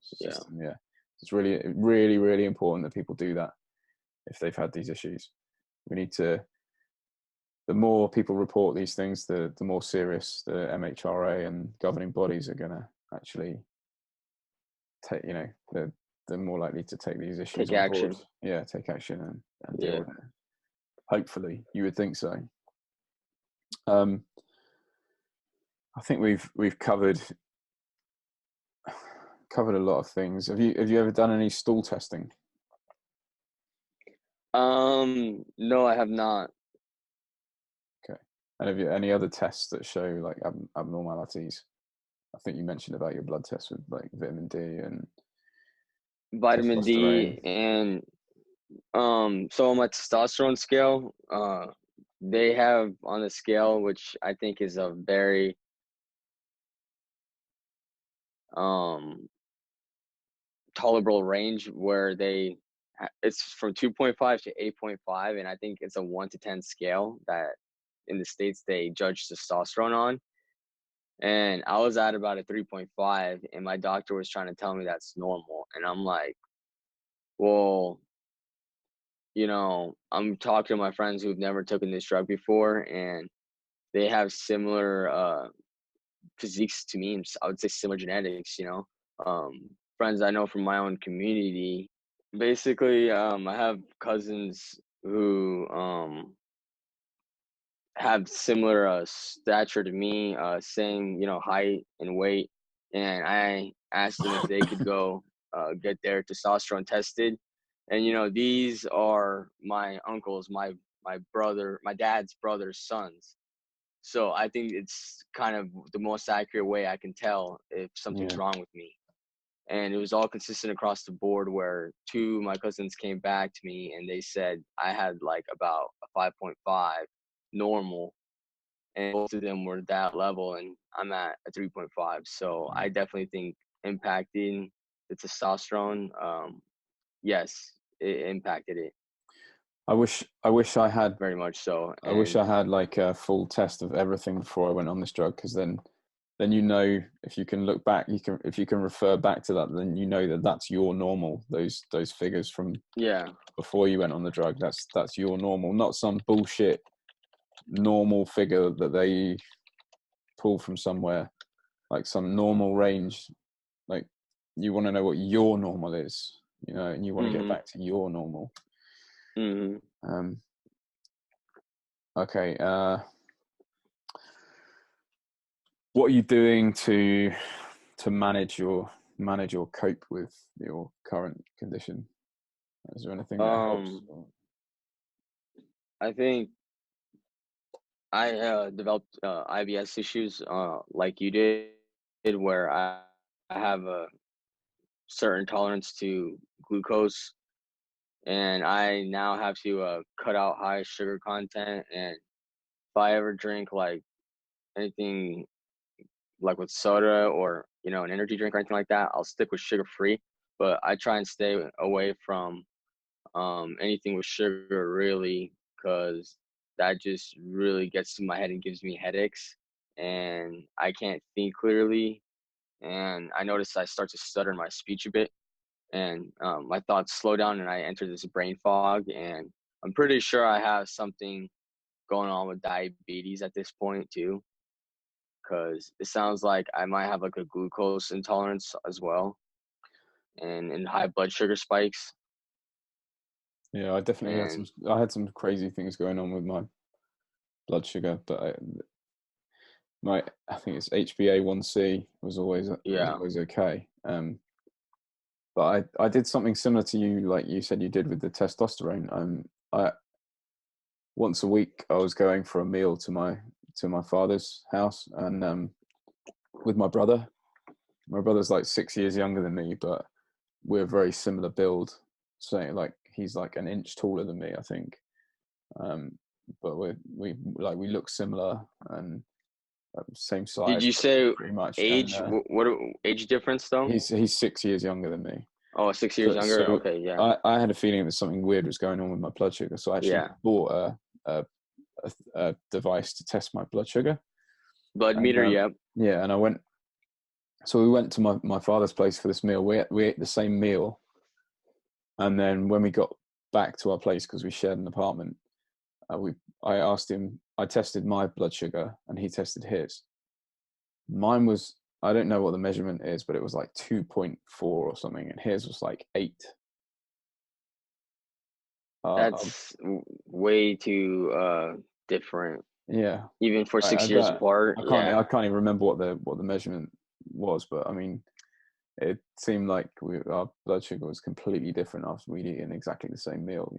System. Yeah. It's really, really, really important that people do that if they've had these issues. We need to. The more people report these things, the more serious the MHRA and governing bodies are going to actually take. You know, they're more likely to take these issues on board. Yeah, take action and deal with it. Hopefully, you would think so. I think we've covered a lot of things. Have you ever done any stool testing? No, I have not. Okay. And have you any other tests that show like abnormalities? I think you mentioned about your blood test with like vitamin D and vitamin D, and so on my testosterone scale, they have on the scale, which I think is a very tolerable range, where it's from 2.5 to 8.5, and I think it's a 1 to 10 scale that in the States they judge testosterone on. And I was at about a 3.5, and my doctor was trying to tell me that's normal. And I'm like, well, you know, I'm talking to my friends who've never taken this drug before, and they have similar physiques to me. I would say similar genetics, you know. Friends I know from my own community. Basically, I have cousins who have similar stature to me, same, you know, height and weight. And I asked them if they could go get their testosterone tested. And, you know, these are my uncles, my brother, my dad's brother's sons. So I think it's kind of the most accurate way I can tell if something's wrong with me. And it was all consistent across the board, where two of my cousins came back to me and they said I had like about a 5.5 normal, and both of them were that level, and I'm at a 3.5. So I definitely think impacting the testosterone, yes, it impacted it. I wish I had, very much so. I wish I had like a full test of everything before I went on this drug, because then you know, if you can look back, if you can refer back to that, then you know that that's your normal. Those figures from before you went on the drug, that's your normal, not some bullshit normal figure that they pull from somewhere, like some normal range. Like, you want to know what your normal is, you know, and you want to get back to your normal. Okay. What are you doing to manage your manage or cope with your current condition? Is there anything that helps? Um, I think I developed IBS issues like you did, where I have a certain tolerance to glucose, and I now have to cut out high sugar content. And if I ever drink like anything like with soda or an energy drink or anything like that, I'll stick with sugar free. But I try and stay away from anything with sugar really, because that just really gets to my head and gives me headaches, and I can't think clearly. And I notice I start to stutter in my speech a bit, and my thoughts slow down, and I enter this brain fog. And I'm pretty sure I have something going on with diabetes at this point too, because it sounds like I might have like a glucose intolerance as well, and high blood sugar spikes. Yeah, I definitely had some. And I had some crazy things going on with my blood sugar, but I think it's HbA1c was always yeah, okay. But I did something similar to you, like you said you did with the testosterone. I once a week I was going for a meal to my father's house, and with my brother. My brother's like 6 years younger than me, but we're very similar build. So like he's like an inch taller than me, I think. But we look similar and same did size you say pretty much. And age? What age difference though? he's 6 years younger than me. Oh, 6 years So younger. so Okay, yeah, I had a feeling that something weird was going on with my blood sugar. So I actually yeah. bought a device to test my blood sugar. Blood And meter. Yep. yeah, and I went. So we went to my father's place for this meal. We ate the same meal, and then when we got back to our place, because we shared an apartment, I asked him. I tested my blood sugar, and he tested his. Mine was, I don't know what the measurement is, but it was like 2.4 or something, and his was like 8. Uh, That's way too different, yeah, even for I, I 6 years don't, apart. I Yeah, can't even remember what the measurement was, but I mean, it seemed like our blood sugar was completely different after we'd eaten exactly the same meal.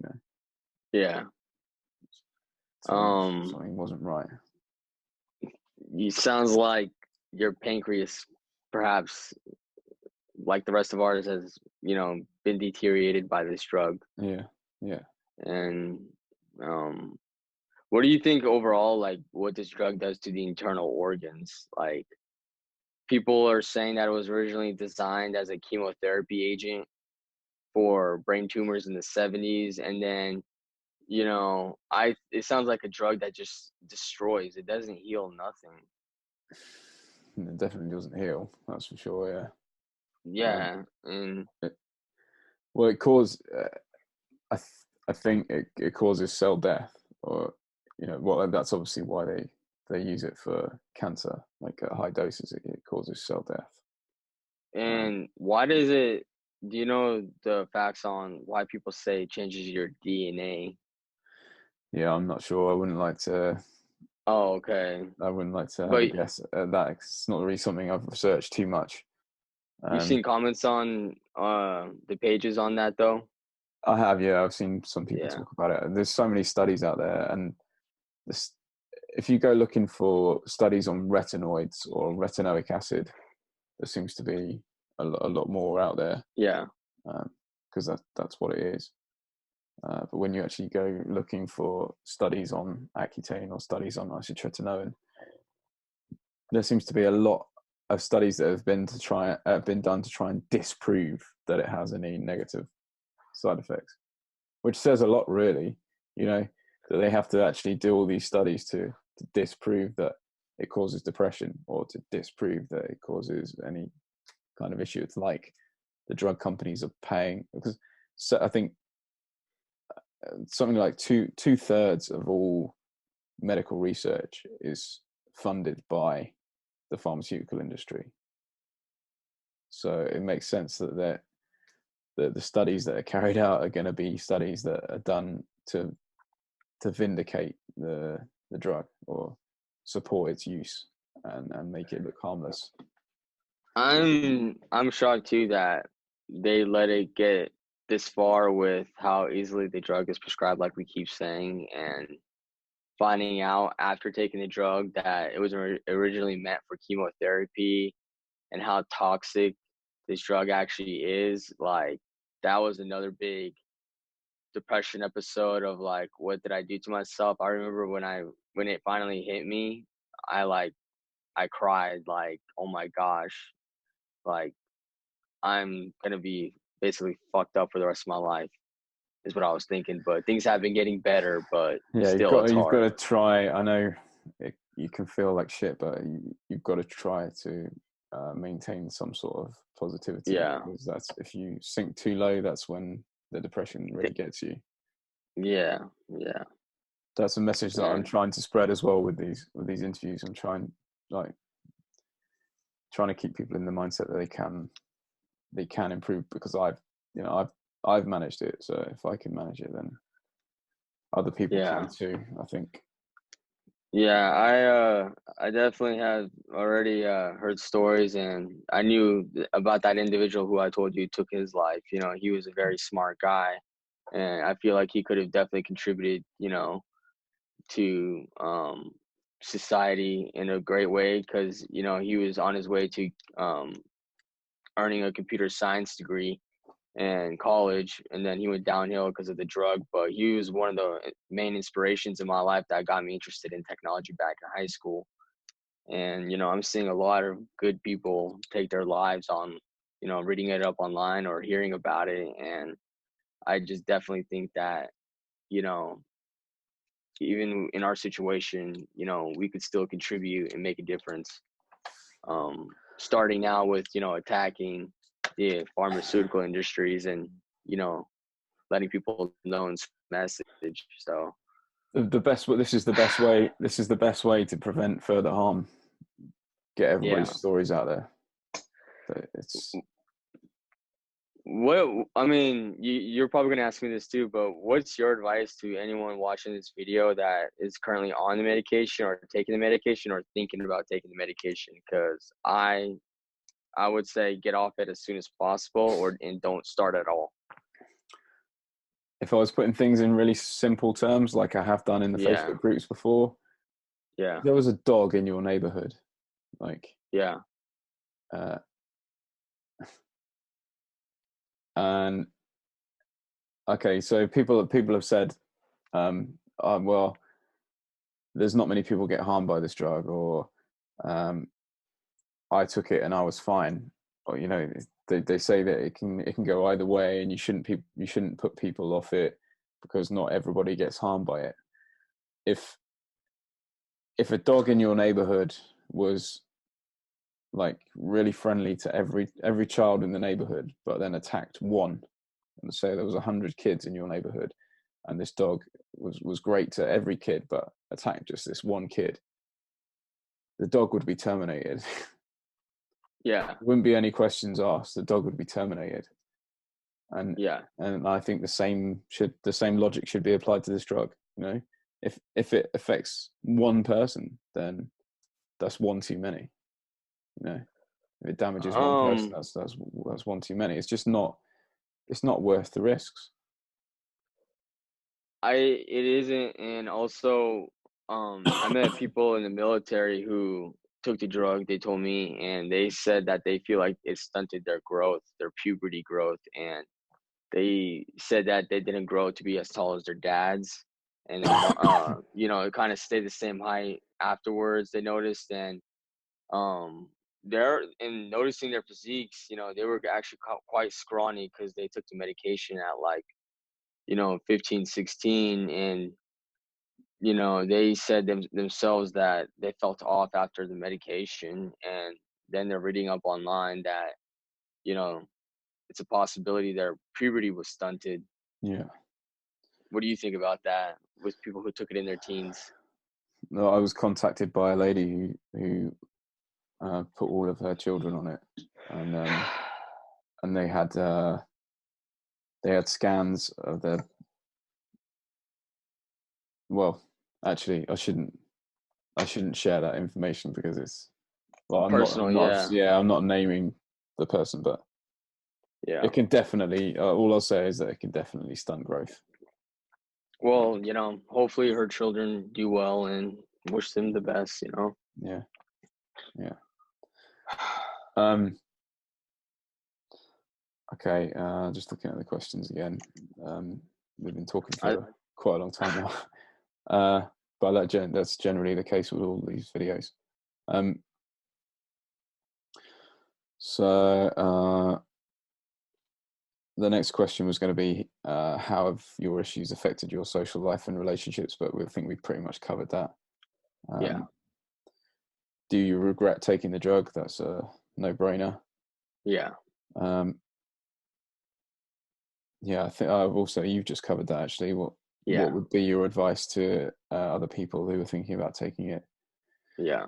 yeah. Something wasn't right. You sounds like your pancreas, perhaps like the rest of ours, has been deteriorated by this drug. Yeah, yeah. And um, what do you think overall, like what this drug does to the internal organs? Like people are saying that it was originally designed as a chemotherapy agent for brain tumors in the 70s, and then it sounds like a drug that just destroys. It doesn't heal nothing. It definitely doesn't heal. That's for sure. Yeah. Yeah, and It, well, it causes. I think it causes cell death, or well, that's obviously why they use it for cancer. Like at high doses, it causes cell death. and why does it? Do you know the facts on why people say it changes your DNA? Yeah, I'm not sure. I wouldn't like to. Oh, okay. I wouldn't like to have a But guess at that. It's not really something I've researched too much. you've Um, seen comments on the pages on that though? I have, yeah. I've seen some people Yeah. talk about it. There's so many studies out there, and this, if you go looking for studies on retinoids or retinoic acid, there seems to be a lot more out there, Yeah. because that's what it is. But when you actually go looking for studies on Accutane or studies on isotretinoin, there seems to be a lot of studies that have been done to try and disprove that it has any negative side effects, which says a lot, really. That they have to actually do all these studies to disprove that it causes depression, or to disprove that it causes any kind of issue. It's like the drug companies are paying, because I think something like two-thirds of all medical research is funded by the pharmaceutical industry. So it makes sense that the studies that are carried out are going to be studies that are done to vindicate the drug, or support its use, and make it look harmless. I'm shocked too that they let it get this far with how easily the drug is prescribed, like we keep saying, and finding out after taking the drug that it was originally meant for chemotherapy and how toxic this drug actually is. Like, that was another big depression episode of like, what did I do to myself? I remember when it finally hit me, I cried like, oh my gosh, like I'm gonna be basically fucked up for the rest of my life is what I was thinking. But things have been getting better, but Yeah, still it's you've got hard. to try. I know you can feel like shit, but you've got to try to maintain some sort of positivity, Yeah. because that's, if you sink too low, that's when the depression really gets you. Yeah. Yeah. That's a message that I'm And trying to spread as well with these interviews. I'm trying to keep people in the mindset that they can improve, because I've managed it. So if I can manage it, then other people yeah. can too, I think. Yeah, I definitely have already heard stories, and I knew about that individual who I told you took his life. You know, he was a very smart guy, and I feel like he could have definitely contributed, to society in a great way, because he was on his way to um, earning a computer science degree in college, and then he went downhill because of the drug. But he was one of the main inspirations in my life that got me interested in technology back in high school. And I'm seeing a lot of good people take their lives on reading it up online or hearing about it. And I just definitely think that you know even in our situation, we could still contribute and make a difference. Starting now with attacking the pharmaceutical industries and letting people know and message. So The best, this is the best way. This is the best way to prevent further harm. Get everybody's yeah. stories out there. It's What I mean, you're probably gonna ask me this too, but what's your advice to anyone watching this video that is currently on the medication or taking the medication or thinking about taking the medication? Because I would say get off it as soon as possible, and don't start at all. If I was putting things in really simple terms, like I have done in the Yeah, Facebook groups before, yeah, if there was a dog in your neighborhood, like, yeah, uh, and okay, so people have said, well, there's not many people get harmed by this drug, or um, I took it and I was fine, or they say that it can go either way, and you shouldn't put people off it because not everybody gets harmed by it. If a dog in your neighborhood was like really friendly to every child in the neighborhood, but then attacked one, and say there was 100 kids in your neighborhood, and this dog was great to every kid, but attacked just this one kid, the dog would be terminated. yeah, There wouldn't be any questions asked. The dog would be terminated. And yeah. I think the same logic should be applied to this drug. If it affects one person, then that's one too many. If it damages one person, Um, that's one too many. It's not worth the risks. it isn't, and also, I met people in the military who took the drug. They told me, and they said that they feel like it stunted their growth, their puberty growth, and they said that they didn't grow to be as tall as their dads, and then it kind of stayed the same height afterwards. They noticed, and they're in noticing their physiques. They were actually quite scrawny because they took the medication at like 15, 16, and they said themselves that they felt off after the medication, and then they're reading up online that you know it's a possibility their puberty was stunted. Yeah. What do you think about that with people who took it in their teens? No, I was contacted by a lady who put all of her children on it, and they had scans of their. Well, actually, I shouldn't share that information because Well, Personal, yeah. I'm not naming the person, but Yeah. it can definitely, all I'll say is that it can definitely stunt growth. Well, hopefully her children do well and wish them the best. Yeah. Yeah. Okay. Just looking at the questions again. We've been talking for quite a long time now. But that's generally the case with all these videos. So the next question was going to be, how have your issues affected your social life and relationships? But I think we pretty much covered that. Yeah. Do you regret taking the drug? That's a no-brainer. Yeah. Yeah, I think also you've just covered that actually. What would be your advice to other people who are thinking about taking it? Yeah.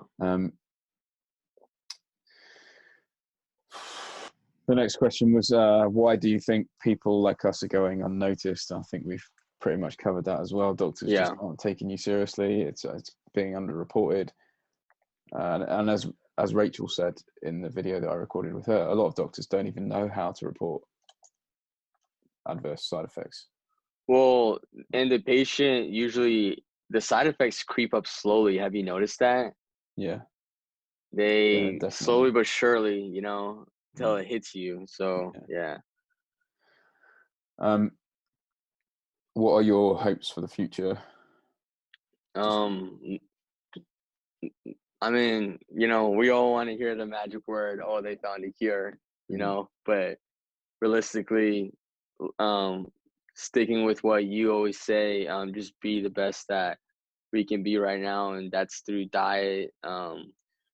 The next question was, why do you think people like us are going unnoticed? I think we've pretty much covered that as well. Doctors just aren't taking you seriously. It's being underreported. And as Rachel said in the video that I recorded with her, a lot of doctors don't even know how to report adverse side effects. Well, and the patient, usually the side effects creep up slowly. Have you noticed that? Yeah. They slowly definitely. but surely, till it hits you. So yeah. What are your hopes for the future? I mean, we all want to hear the magic word, oh, they found a cure, but realistically, sticking with what you always say, just be the best that we can be right now, and that's through diet,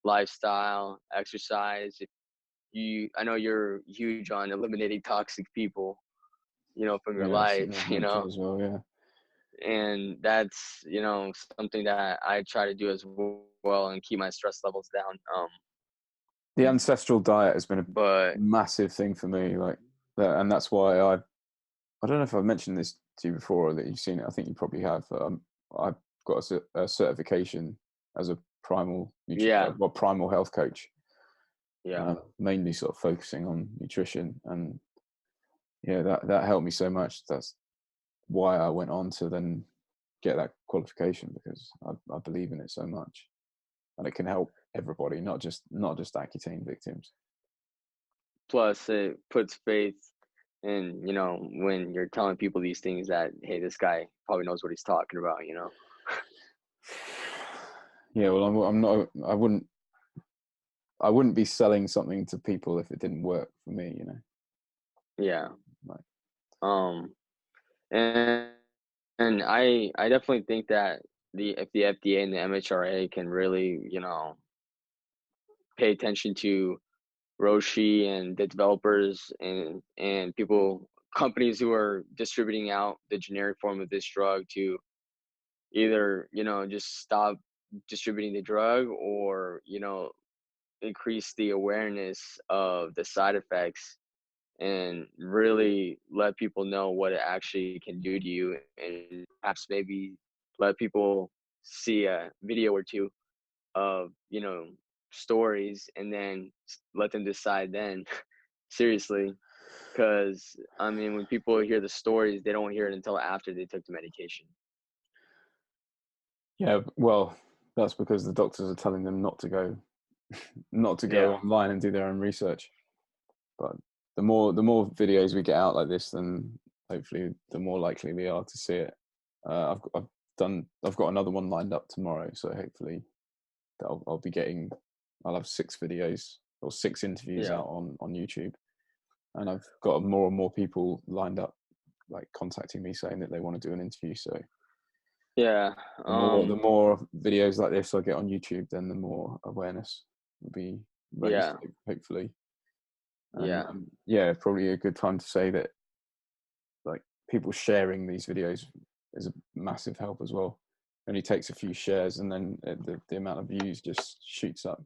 lifestyle, exercise. I know you're huge on eliminating toxic people, from your life, as well, yeah. and that's something that I try to do as well and keep my stress levels down. The ancestral diet has been a massive thing for me, and that's why I don't know if I've mentioned this to you before or that you've seen it. I think you probably have. I've got a certification as a primal primal health coach. Mainly sort of focusing on nutrition, and that helped me so much. That's why I went on to then get that qualification, because I believe in it so much, and it can help everybody, not just Accutane victims. Plus, it puts faith in, when you're telling people these things that, hey, this guy probably knows what he's talking about, Yeah, well, I'm not. I wouldn't be selling something to people if it didn't work for me, Yeah. And I definitely think that if the FDA and the MHRA can really, pay attention to Roche and the developers and companies who are distributing out the generic form of this drug, to either, just stop distributing the drug, or, increase the awareness of the side effects and really let people know what it actually can do to you, and perhaps maybe let people see a video or two of, stories, and then let them decide then. Seriously, because I mean, when people hear the stories, they don't hear it until after they took the medication. Yeah, well, that's because the doctors are telling them not to go online and do their own research. But the more videos we get out like this, then hopefully the more likely we are to see it. I've got another one lined up tomorrow, so hopefully I'll have 6 videos or 6 interviews out on YouTube, and I've got more and more people lined up, like contacting me saying that they want to do an interview. So the more videos like this I get on YouTube, then the more awareness will be raised, hopefully. And, probably a good time to say that, like, people sharing these videos is a massive help as well. It only takes a few shares, and then the amount of views just shoots up.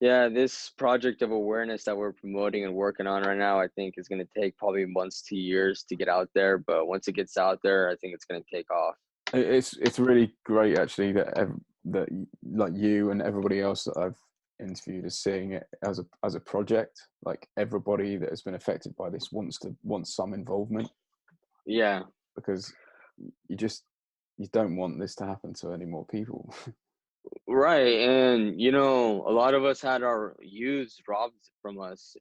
Yeah, this project of awareness that we're promoting and working on right now, I think is going to take probably months to years to get out there. But once it gets out there, I think it's going to take off. It's really great, actually, that like you and everybody else that I've interviewed as seeing it as a project. Like everybody that has been affected by this wants some involvement. Yeah. Because you don't want this to happen to any more people. Right. And, you know, a lot of us had our youths robbed from us.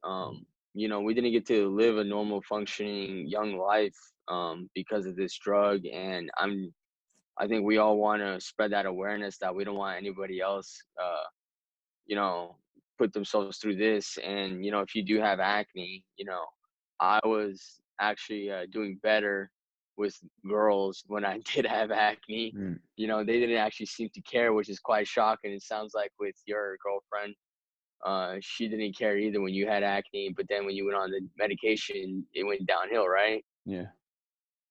You know, we didn't get to live a normal functioning young life because of this drug. And I think we all want to spread that awareness that we don't want anybody else, you know, put themselves through this. And, you know, if you do have acne, you know, I was actually doing better with girls when I did have acne. Mm. You know, they didn't actually seem to care, which is quite shocking. It sounds like with your girlfriend, she didn't care either when you had acne, but then when you went on the medication, it went downhill, right? Yeah.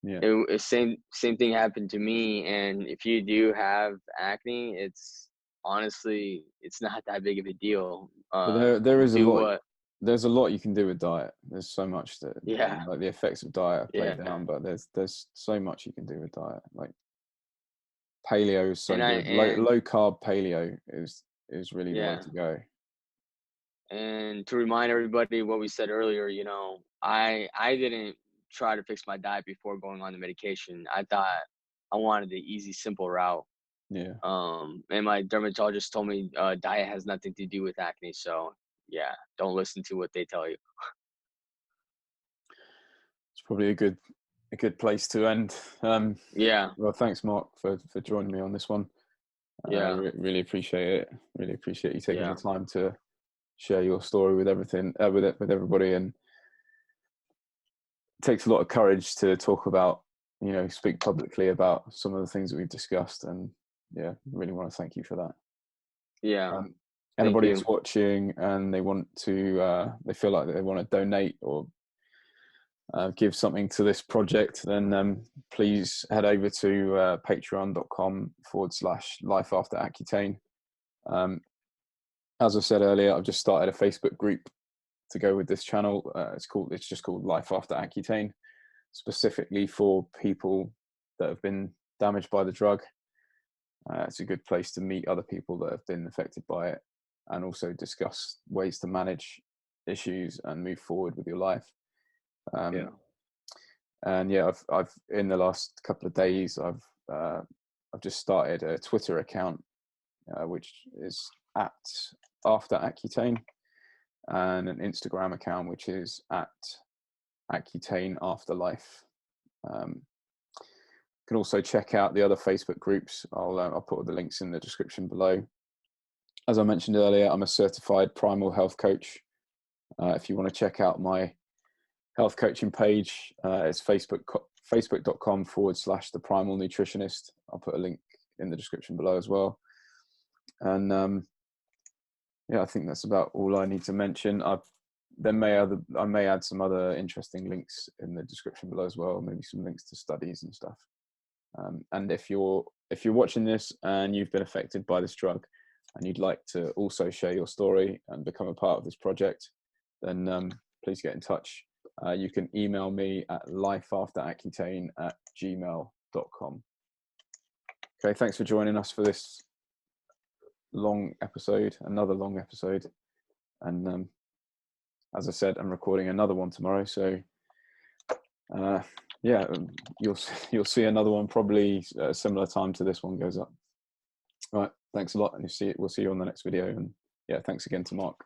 Yeah. It same thing happened to me. And if you do have acne, it's honestly, it's not that big of a deal. But there is a Do lot. what? There's a lot you can do with diet. There's so much that, Yeah, like, the effects of diet are played yeah. down, but there's so much you can do with diet. Like paleo is so And good. Low carb paleo is really the way yeah. to go. And to remind everybody what we said earlier, you know, I didn't try to fix my diet before going on the medication. I thought I wanted the easy, simple route. Yeah. And my dermatologist told me diet has nothing to do with acne. So yeah, don't listen to what they tell you. It's probably a good place to end. Yeah, Well, thanks, Mark, for joining me on this one. yeah, Really appreciate it. Really appreciate you taking yeah, the time to share your story with everything, with everybody. And it takes a lot of courage to talk about, speak publicly about some of the things that we've discussed. And yeah, really want to thank you for that. yeah. Thank Anybody you. who's watching and they want to, they feel like they want to donate or give something to this project, then please head over to patreon.com/lifeafteraccutane. As I said earlier, I've just started a Facebook group to go with this channel. It's just called Life After Accutane, specifically for people that have been damaged by the drug. It's a good place to meet other people that have been affected by it, and also discuss ways to manage issues and move forward with your life. Yeah, And yeah, I've in the last couple of days, I've just started a Twitter account, which is at After Accutane, and an Instagram account which is at Accutane Afterlife. You can also check out the other Facebook groups. I'll put all the links in the description below. As I mentioned earlier, I'm a certified primal health coach. If you want to check out my health coaching page, it's facebook.com/the primal nutritionist. I'll put a link in the description below as well. And yeah, I think that's about all I need to mention. I may add some other interesting links in the description below as well, maybe some links to studies and stuff. And if you're watching this and you've been affected by this drug and you'd like to also share your story and become a part of this project, then please get in touch. You can email me at lifeafteraccutane@gmail.com. Okay, thanks for joining us for this another long episode. And as I said, I'm recording another one tomorrow. So yeah, you'll see another one probably at a similar time to this one goes up. All right, thanks a lot, and we'll see you on the next video. And yeah, thanks again to Mark.